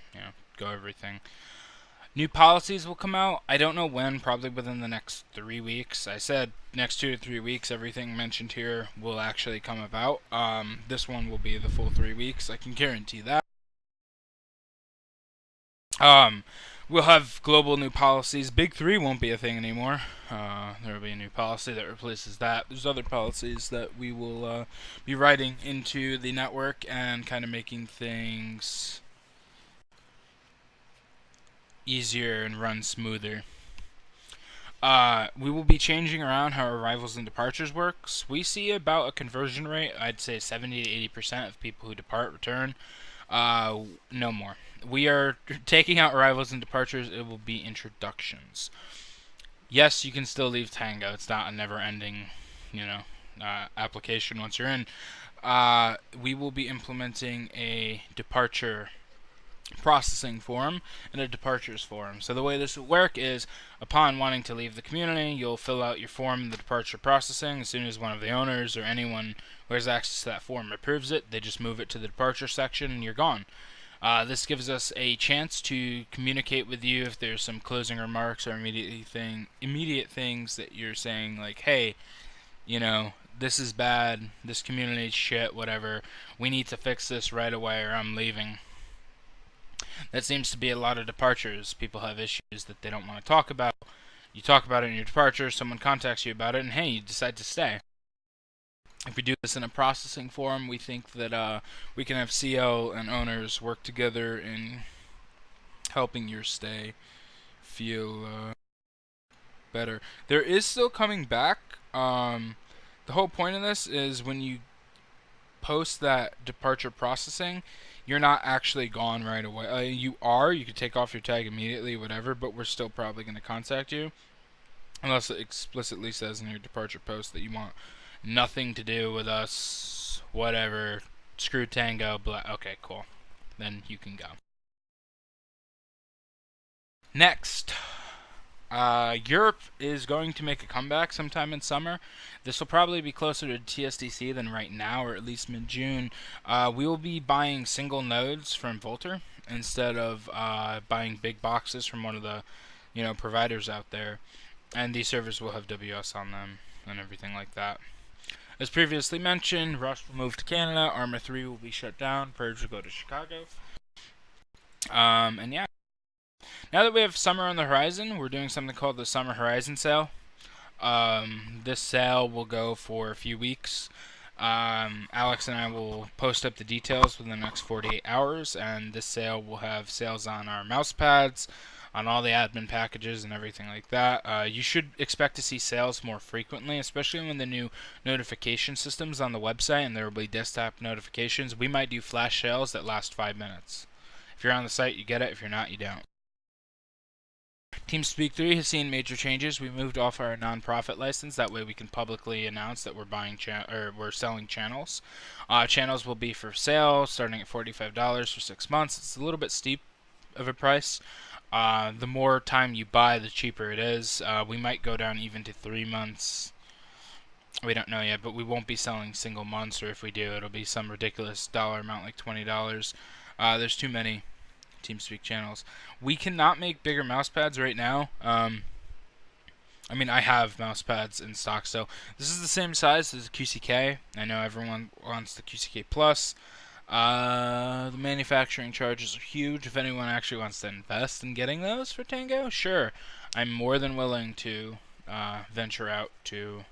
go everything. New policies will come out. I don't know when, probably within the next 3 weeks. I said next 2 to 3 weeks, everything mentioned here will actually come about. This one will be the full 3 weeks. I can guarantee that. We'll have global new policies. Big 3 won't be a thing anymore. There will be a new policy that replaces that. There's other policies that we will be writing into the network and kind of making things easier and run smoother. We will be changing around how arrivals and departures works. We see about a conversion rate, I'd say 70 to 80% of people who depart return. No more. We are taking out arrivals and departures. It will be introductions. Yes, you can still leave Tango. It's not a never-ending, application once you're in. We will be implementing a departure processing form and a departures form. So the way this will work is, upon wanting to leave the community, you'll fill out your form in the departure processing. As soon as one of the owners or anyone who has access to that form approves it, they just move it to the departure section and you're gone. This gives us a chance to communicate with you if there's some closing remarks or immediate things that you're saying, like, hey, you know, this is bad, this community's shit, whatever. We need to fix this right away or I'm leaving. That seems to be a lot of departures. People have issues that they don't want to talk about. You talk about it in your departure, someone contacts you about it, and hey, you decide to stay. If we do this in a processing forum, we think that we can have CO and owners work together in helping your stay feel better. There is still coming back. The whole point of this is when you post that departure processing, you're not actually gone right away. You could take off your tag immediately, whatever, but we're still probably going to contact you. Unless it explicitly says in your departure post that you want nothing to do with us, whatever, screw Tango, blah. Okay, cool. Then you can go. Next, Europe is going to make a comeback sometime in summer. This will probably be closer to TSDC than right now, or at least mid-June. We will be buying single nodes from Volter instead of buying big boxes from one of the, providers out there. And these servers will have WS on them and everything like that. As previously mentioned, Rust will move to Canada, Arma 3 will be shut down, Purge will go to Chicago. And yeah. Now that we have summer on the horizon, we're doing something called the Summer Horizon Sale. This sale will go for a few weeks. Alex and I will post up the details within the next 48 hours, and this sale will have sales on our mouse pads, on all the admin packages and everything like that. You should expect to see sales more frequently, especially when the new notification system's on the website and there will be desktop notifications. We might do flash sales that last 5 minutes. If you're on the site, you get it. If you're not, you don't. TeamSpeak 3 has seen major changes. We moved off our non-profit license. That way we can publicly announce that we're selling channels. Channels will be for sale, starting at $45 for 6 months. It's a little bit steep of a price. The more time you buy, the cheaper it is. We might go down even to 3 months. We don't know yet, but we won't be selling single months, or if we do, it'll be some ridiculous dollar amount like $20. There's too many TeamSpeak channels. We cannot make bigger mouse pads right now. I mean, I have mouse pads in stock, so this is the same size as the QCK. I know everyone wants the QCK Plus. The manufacturing charges are huge. If anyone actually wants to invest in getting those for Tango, sure. I'm more than willing to venture out to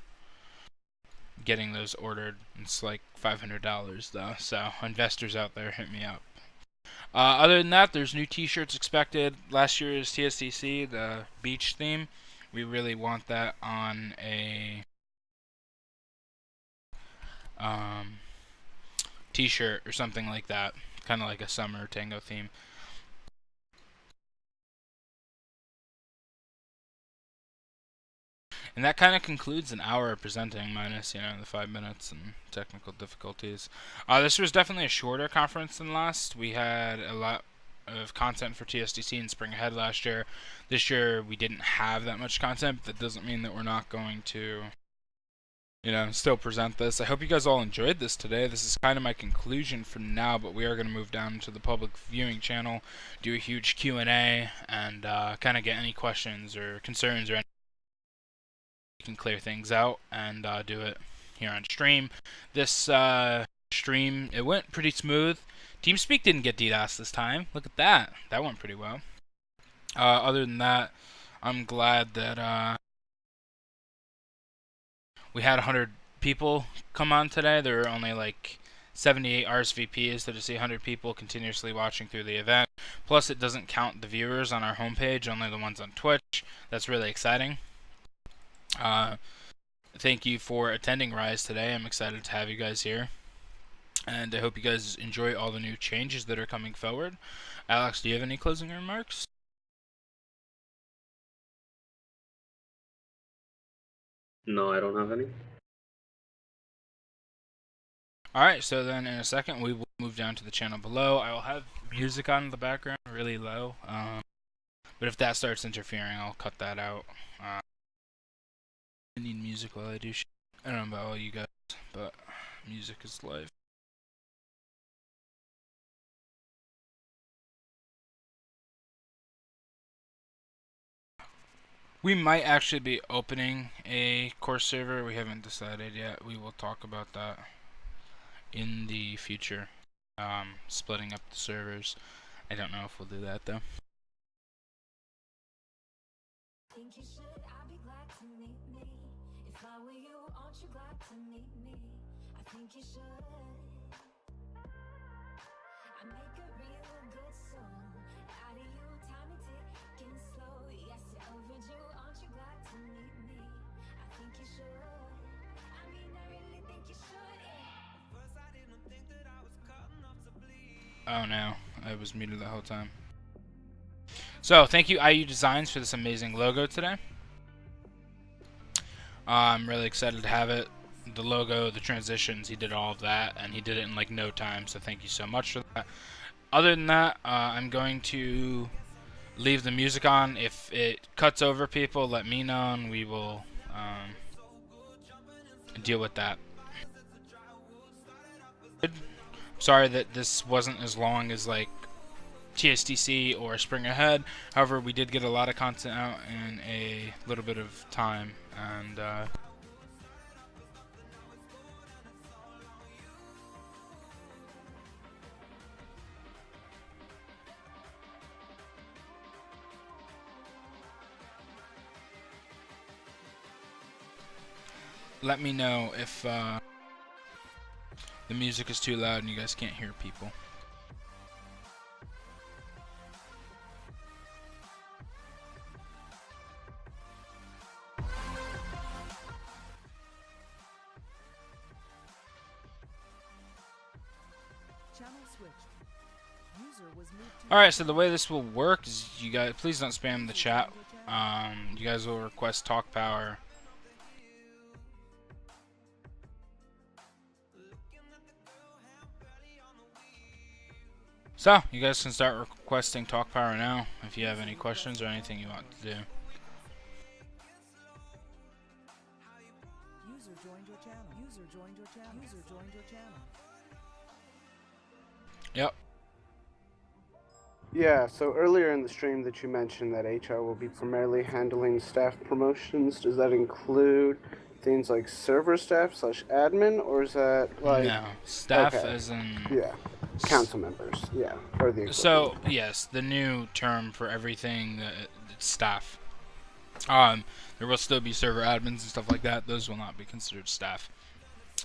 getting those ordered. It's like $500 though, so investors out there, hit me up. Other than that, there's new t-shirts expected. Last year's TSDC, the beach theme, we really want that on a t-shirt or something like that, kind of like a summer Tango theme. And that kind of concludes an hour of presenting, minus, the 5 minutes and technical difficulties. This was definitely a shorter conference than last. We had a lot of content for TSDC and Spring Ahead last year. This year we didn't have that much content, but that doesn't mean that we're not going to, still present this. I hope you guys all enjoyed this today. This is kind of my conclusion for now, but we are going to move down to the public viewing channel, do a huge Q&A, and kind of get any questions or concerns or anything. Can clear things out and do it here on stream. This stream, it went pretty smooth. TeamSpeak didn't get DDoS this time. Look at that. That went pretty well. Other than that, I'm glad that we had 100 people come on today. There were only like 78 RSVPs, so to see 100 people continuously watching through the event. Plus, it doesn't count the viewers on our homepage, only the ones on Twitch. That's really exciting. Thank you for attending Rise today. I'm excited to have you guys here, and I hope you guys enjoy all the new changes that are coming forward. Alex, do you have any closing remarks? No, I don't have any. Alright, so then in a second we will move down to the channel below. I will have music on in the background, really low, but if that starts interfering, I'll cut that out. I need music while I do shit. I don't know about all you guys, but music is life. We might actually be opening a course server. We haven't decided yet. We will talk about that in the future. Splitting up the servers. I don't know if we'll do that though. Think you should, I'll be glad to meet me. If I were you, aren't you glad to meet me? I think you should. I make a real good song out of you, time is ticking slow. Yes, you're overdue, aren't you glad to meet me? I think you should. I mean, I really think you should, yeah. First I didn't think that I was cut enough to bleed. Oh no, I was muted the whole time. So, thank you IU Designs for this amazing logo today. I'm really excited to have it. The logo, the transitions, he did all of that, and he did it in like no time, so thank you so much for that. Other than that, I'm going to leave the music on. If it cuts over people, let me know, and we will deal with that. Sorry that this wasn't as long as like TSDC or Spring Ahead. However, we did get a lot of content out in a little bit of time, and let me know if the music is too loud and you guys can't hear people. Alright, so the way this will work is you guys, please don't spam the chat. You guys will request talk power. So, you guys can start requesting talk power now if you have any questions or anything you want to do. User joined your channel. User joined your channel. User joined your channel. Yep. Yeah, so earlier in the stream that you mentioned that HR will be primarily handling staff promotions. Does that include things like server staff / admin, or is that like... No, staff okay. as in... Yeah, council members, yeah, or the equivalent. So, yes, the new term for everything, staff. There will still be server admins and stuff like that. Those will not be considered staff.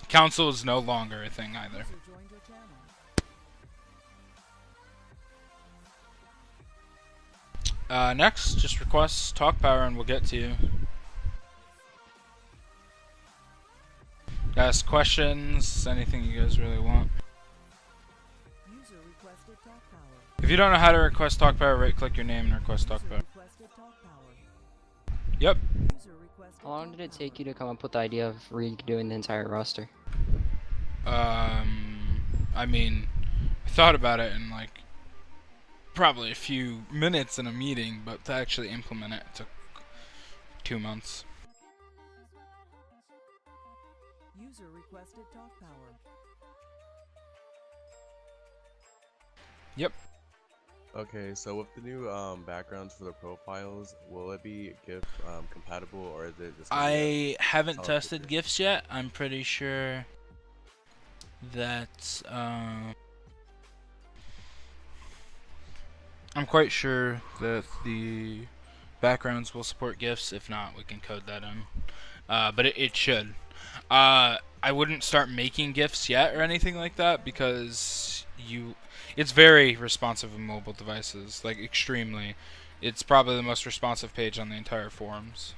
Council is no longer a thing either. User joined your channel. Next, just request talk power and we'll get to you. Ask questions, anything you guys really want. User requested talk power. If you don't know how to request talk power, right click your name and request talk User power. requested talk power. Yep. User requested How long talk did it take power. you to come up with the idea of redoing the entire roster? I mean, I thought about it in like probably a few minutes in a meeting, but to actually implement it took 2 months. User requested talk power. Yep. Okay, so with the new backgrounds for the profiles, will it be GIF compatible, or is it just gonna be I haven't solid tested picture? GIFs yet. I'm pretty sure that I'm quite sure that the backgrounds will support GIFs. If not, we can code that in. But it should. I wouldn't start making GIFs yet or anything like that because it's very responsive on mobile devices, like extremely. It's probably the most responsive page on the entire forums.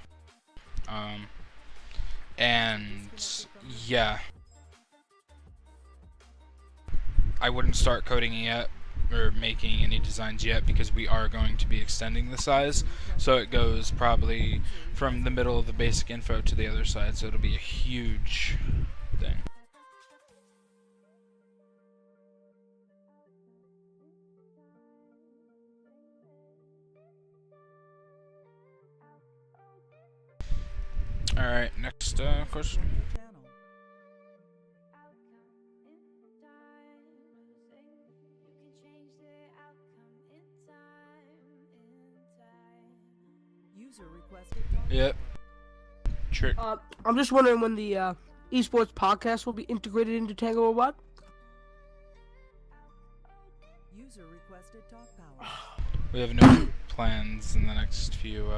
And yeah, I wouldn't start coding it yet or making any designs yet because we are going to be extending the size, so it goes probably from the middle of the basic info to the other side, so it'll be a huge thing. Alright, next question. Joined your channel. User requested talk Yep. Trick. I'm just wondering when the esports podcast will be integrated into TangoWorldWide. User requested talk power. We have no plans in the next few.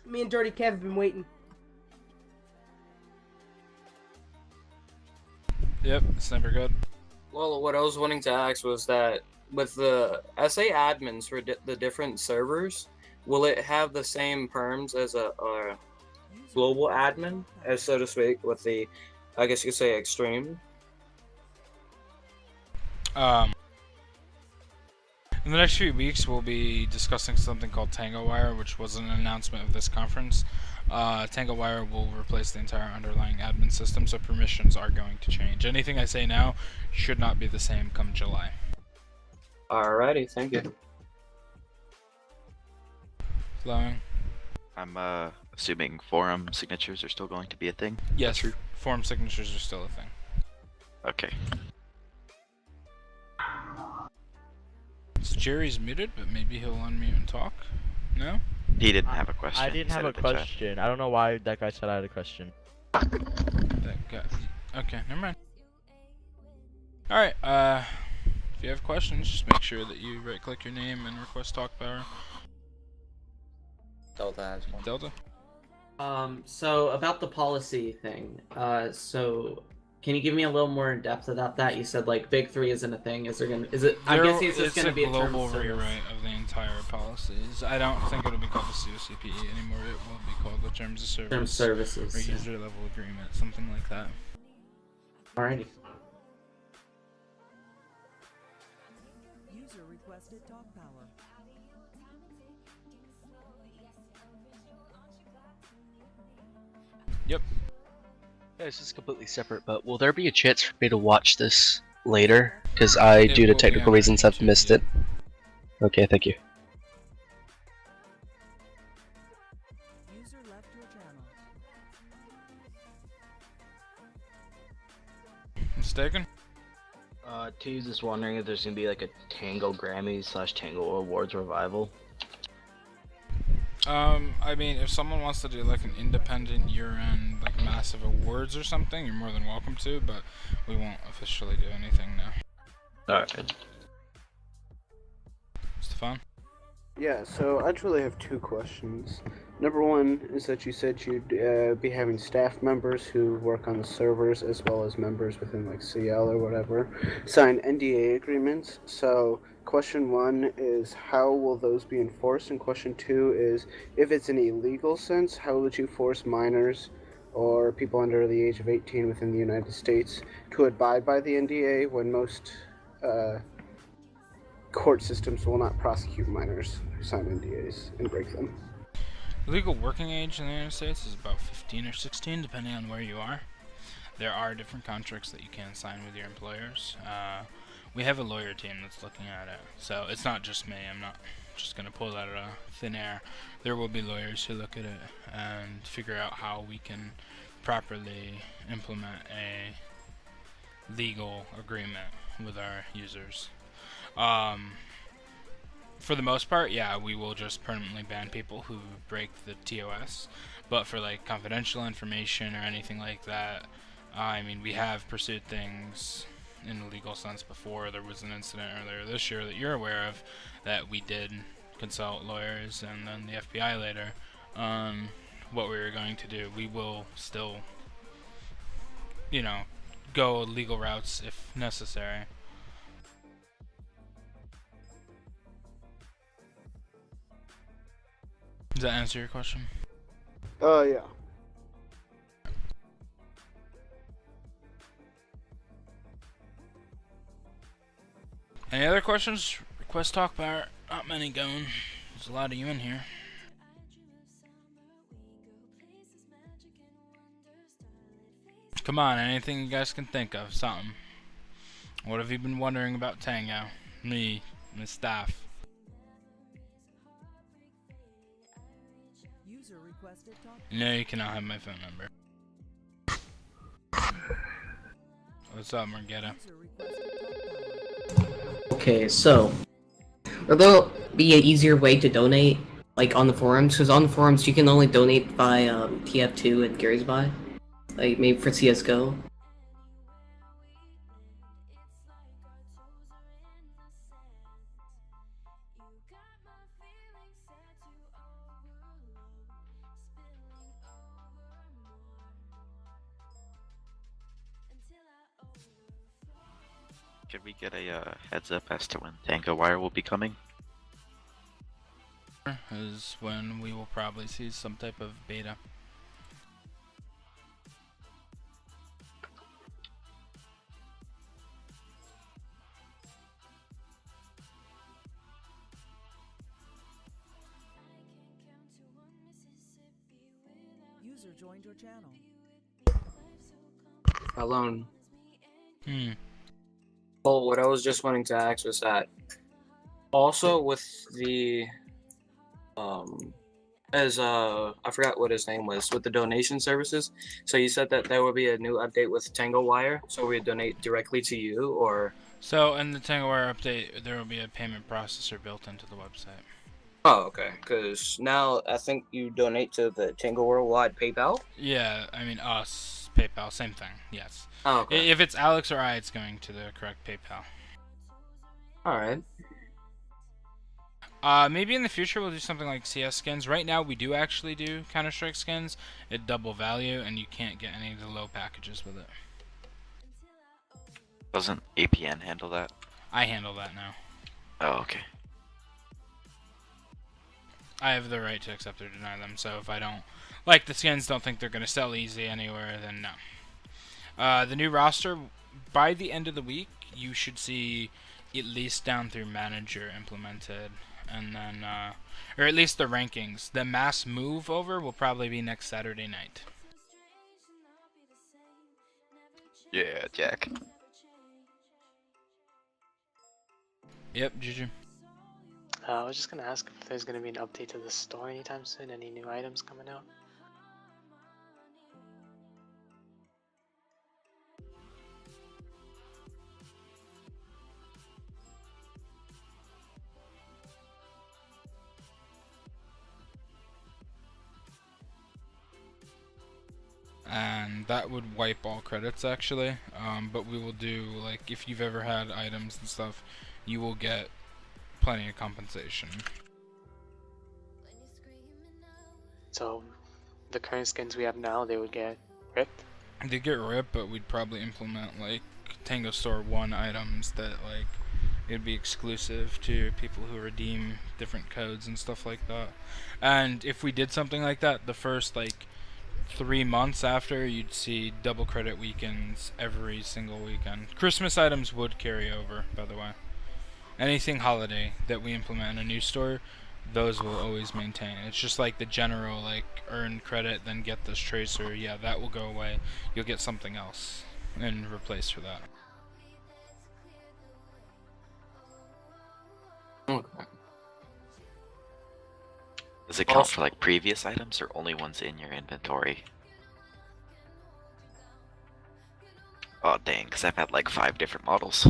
Me and Dirty Kev have been waiting. Yep, it's never good. Well, what I was wanting to ask was that with the SA admins for the different servers, will it have the same perms as a global admin, as so to speak, with the, I guess you could say, extreme? In the next few weeks, we'll be discussing something called TangoWire, which was an announcement of this conference. TangoWire will replace the entire underlying admin system, so permissions are going to change. Anything I say now should not be the same come July. Alrighty, thank you. Flowing. I'm assuming forum signatures are still going to be a thing? Yes, forum signatures are still a thing. Okay. So Jerry's muted, but maybe he'll unmute and talk. No? He didn't have a question. I didn't have a question. I don't know why that guy said I had a question. That guy. Okay, never mind. Alright, if you have questions, just make sure that you right-click your name and request talk power. Delta has one. Delta? So about the policy thing, so can you give me a little more in depth about that? You said like Big Three isn't a thing. Is it? I'm guessing it's just going to be a global rewrite of the entire policies. I don't think it'll be called the COCPE anymore. It will be called the Terms of Service. Terms Services. Or user level agreement, something like that. Alrighty. User requested talk power. Yep. Yeah, this is completely separate, but will there be a chance for me to watch this later? Because I, due to technical reasons, have missed it. Okay, thank you. User left your channel. Mistaken? T's just wondering if there's gonna be like a Tango Grammy / Tango Awards revival. I mean, if someone wants to do like an independent year-end, like massive awards or something, you're more than welcome to, but we won't officially do anything now. Alright. Stefan? Yeah, so I truly have two questions. Number one is that you said you'd be having staff members who work on the servers as well as members within like CL or whatever sign NDA agreements. So question one is how will those be enforced? And question two is if it's in a legal sense, how would you force minors or people under the age of 18 within the United States to abide by the NDA when most court systems will not prosecute minors who sign NDAs and break them? The legal working age in the United States is about 15 or 16, depending on where you are. There are different contracts that you can sign with your employers. We have a lawyer team that's looking at it, so it's not just me. I'm not just going to pull that out of thin air. There will be lawyers who look at it and figure out how we can properly implement a legal agreement with our users. For the most part, yeah, we will just permanently ban people who break the TOS, but for like confidential information or anything like that, I mean, we have pursued things in a legal sense before. There was an incident earlier this year that you're aware of that we did consult lawyers and then the FBI later on what we were going to do. We will still, you know, go legal routes if necessary. Does that answer your question? Yeah. Any other questions? Request talk power. Not many going. There's a lot of you in here. Come on, anything you guys can think of. Something. What have you been wondering about Tango? Me, and the staff. User requested talk. No, you cannot have my phone number. What's up, Margetta? Okay, so Or there'll be an easier way to donate, like on the forums, because on the forums you can only donate by TF2 and Gary's buy, like maybe for CS:GO. Could we get a heads up as to when TangoWire will be coming? Is when we will probably see some type of beta. User joined your channel. Alone. Hmm. Well, what I was just wanting to ask was that also with the as I forgot what his name was with the donation services. So you said that there will be a new update with TangoWire, so we donate directly to you, or So in the TangoWire update, there will be a payment processor built into the website. oh, okay. Because now I think you donate to the TangoWorldWide PayPal. Yeah, I mean us, PayPal, same thing. Yes. Oh, okay. If it's Alex or I, it's going to the correct PayPal. All right. Maybe in the future we'll do something like CS skins. Right now we do actually do Counter-Strike skins at double value, and you can't get any of the low packages with it. Doesn't APN handle that? I handle that now. Oh, okay. I have the right to accept or deny them, so if I don't like the skins, don't think they're going to sell easy anywhere, then no. The new roster, by the end of the week, you should see at least down through manager implemented, and then, or at least the rankings. The mass move over will probably be next Saturday night. Yeah, Jack. Yep, Juju. I was just gonna ask if there's gonna be an update to the store anytime soon. Any new items coming out? And that would wipe all credits actually, but we will do, like, if you've ever had items and stuff, you will get plenty of compensation. So, the current skins we have now, they would get ripped? They get ripped, but we'd probably implement, like, Tango Store 1 items that, like, it'd be exclusive to people who redeem different codes and stuff like that. And if we did something like that, the first, like, 3 months after, you'd see double credit weekends every single weekend. Christmas items would carry over, by the way. Anything holiday that we implement in a new store, those will always maintain. It's just like the general, like, earn credit, then get this tracer. Yeah, that will go away. You'll get something else in replace for that. Okay. Does it count for like previous items or only ones in your inventory? Oh dang, because I've had like 5 different models.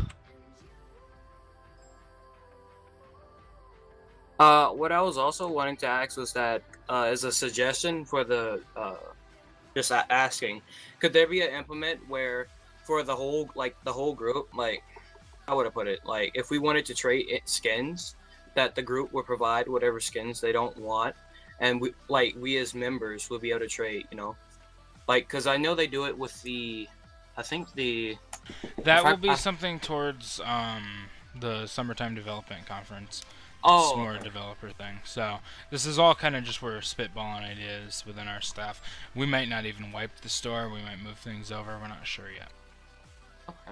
What I was also wanting to ask was that, as a suggestion for the, just asking, could there be an implement where for the whole, like, the whole group, like, how would I put it? Like, if we wanted to trade skins, that the group would provide whatever skins they don't want, and we as members would be able to trade, you know? Like, because I know they do it with the, I think the... That will be something towards, the Summertime Development Conference. Oh, It's more a developer thing. So this is all kind of just we're spitballing ideas within our staff. We might not even wipe the store. We might move things over. We're not sure yet. Okay.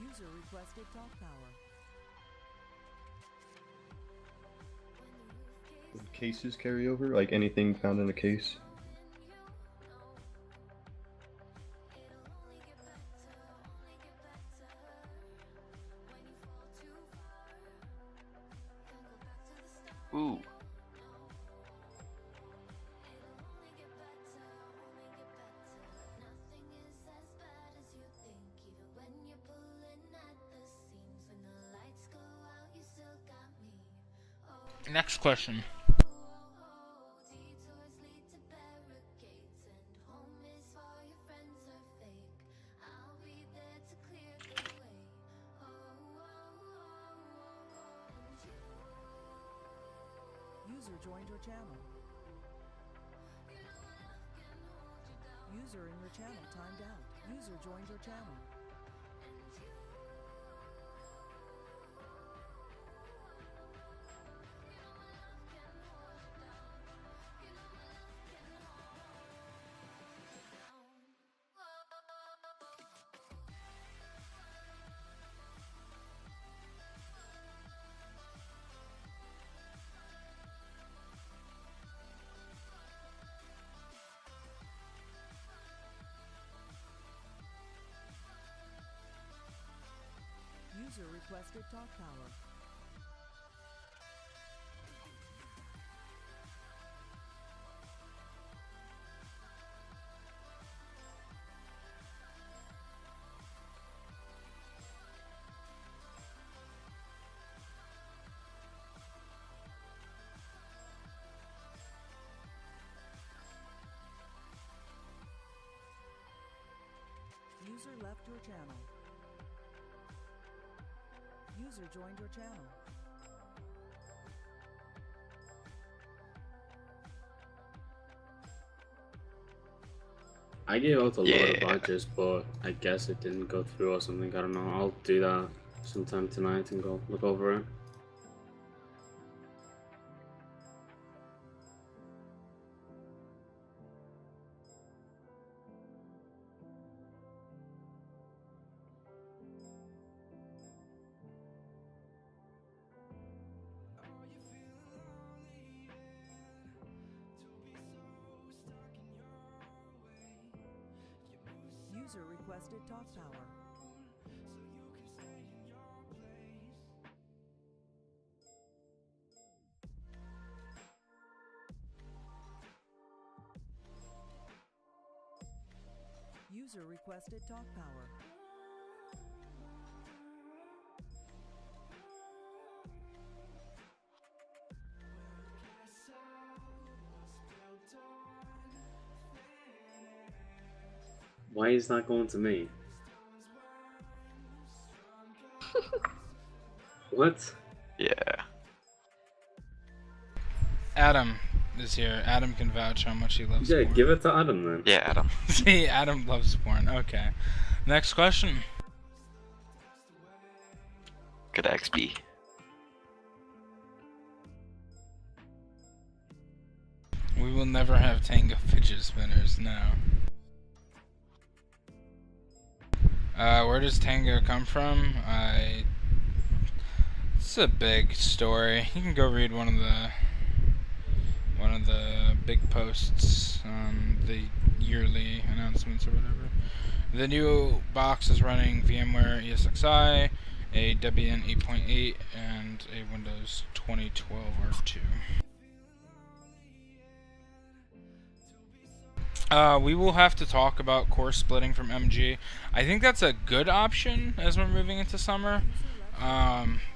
User requested talk power. Cases carry over? Like anything found in a case? Ooh. Next question. User joined your channel. User in your channel timed out. User joined your channel. User requested talk power. User left your channel. User joined your channel. I gave out a lot of badges, but I guess it didn't go through or something. I don't know. I'll do that sometime tonight and go look over it. User requested talk power. User requested talk power. Why is that going to me? What? Yeah. Adam is here. Adam can vouch how much he loves Yeah, porn. give it to Adam then. Yeah, Adam. See, Adam loves porn. Okay. Next question. Good XP. We will never have Tango fidget spinners now. Where does Tango come from? It's a big story. You can go read one of the big posts on the yearly announcements or whatever. The new box is running VMware ESXi, a Debian 8.8, and a Windows 2012 R2. We will have to talk about course splitting from MG. I think that's a good option as we're moving into summer,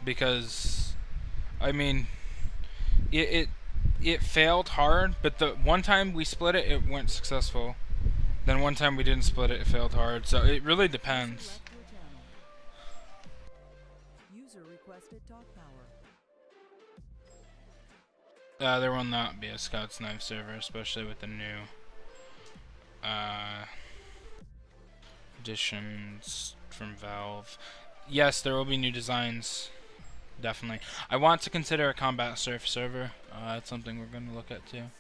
because, I mean, it failed hard, but the one time we split it, it went successful. Then one time we didn't split it, it failed hard. So it really depends. User requested talk power. There will not be a Scout's Knife server, especially with the new additions from Valve. Yes, there will be new designs, definitely. I want to consider a Combat Surf server. That's something we're going to look at too.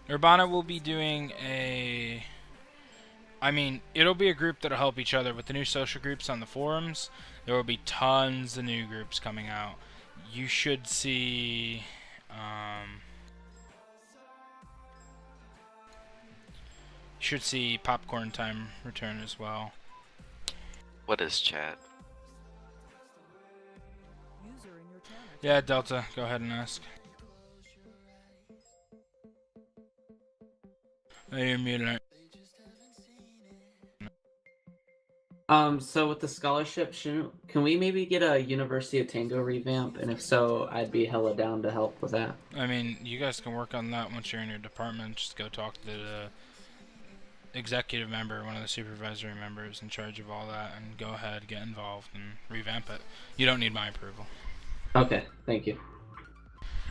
Urbana will be doing it'll be a group that'll help each other. With the new social groups on the forums, there will be tons of new groups coming out. You should see Popcorn Time return as well. What is chat? Yeah, Delta, go ahead and ask. You're muted. So with the scholarship, can we maybe get a University of Tango revamp? And if so, I'd be hella down to help with that. I mean, you guys can work on that once you're in your department. Just go talk to the executive member, one of the supervisory members in charge of all that, and go ahead, get involved, and revamp it. You don't need my approval. Okay, thank you.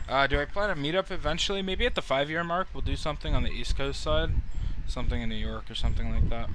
Do I plan to meet up eventually? Maybe at the 5-year mark, we'll do something on the East Coast side. Something in New York or something like that.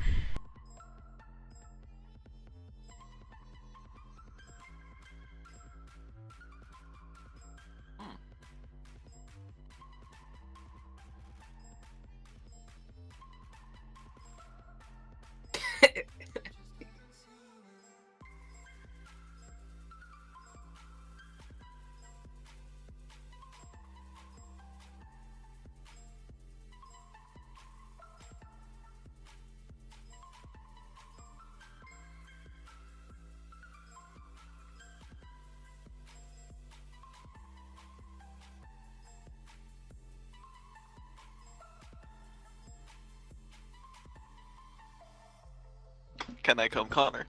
Can I come, Connor?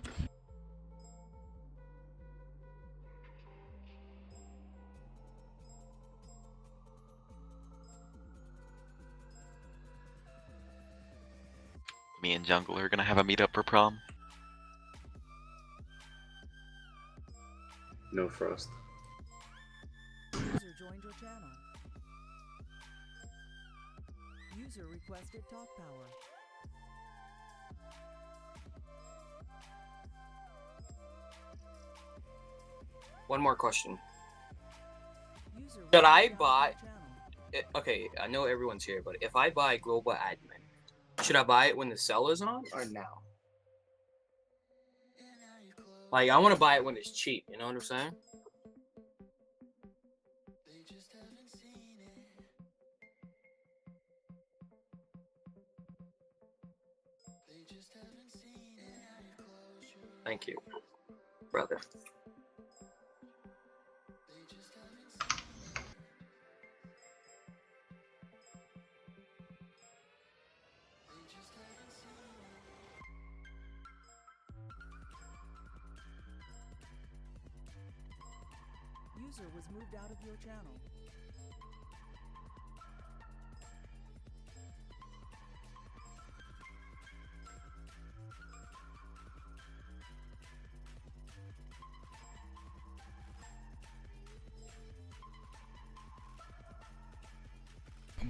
Me and Jungle are gonna have a meetup for prom. No Frost. User joined your channel. User requested talk power. One more question. User Should I buy? Okay, I know everyone's here, but if I buy Global Admin, should I buy it when the sale is on or now? Like, I want to buy it when it's cheap. You know what I'm saying? Thank you, brother. User was moved out of your channel.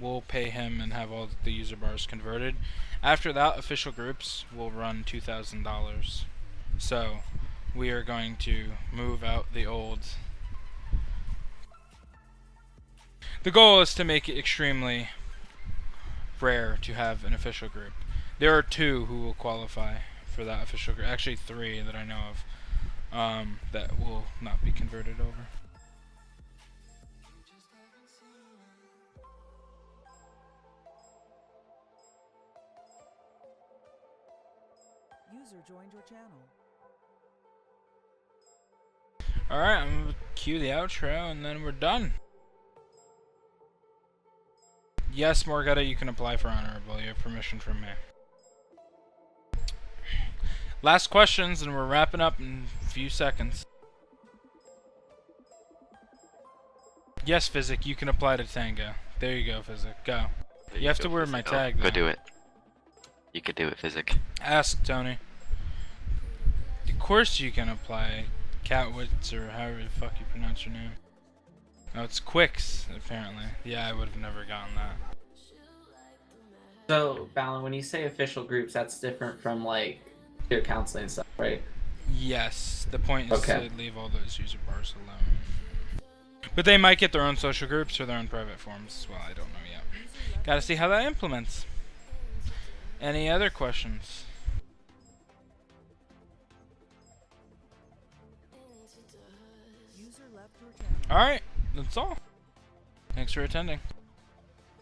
We'll pay him and have all the user bars converted. After that, official groups will run $2,000. So we are going to move out the old. The goal is to make it extremely rare to have an official group. There are 2 who will qualify for that official group. Actually 3 that I know of that will not be converted over. User joined your channel. Alright, I'm going to cue the outro and then we're done. Yes, Morgetta, you can apply for Honorable. You have permission from me. Last questions and we're wrapping up in a few seconds. Yes, Physic, you can apply to Tango. There you go, Physic. Go. You have to wear my tag, though. Go do it. You could do it, Physic. Ask Tony. Of course you can apply. Catwitz, or however the fuck you pronounce your name. No, it's Quicks, apparently. Yeah, I would have never gotten that. So, Balin, when you say official groups, that's different from, like, your counseling stuff, right? Yes, the point is to leave all those user bars alone. But they might get their own social groups or their own private forums as well, I don't know yet. Gotta see how that implements. Any other questions? Alright, that's all. Thanks for attending.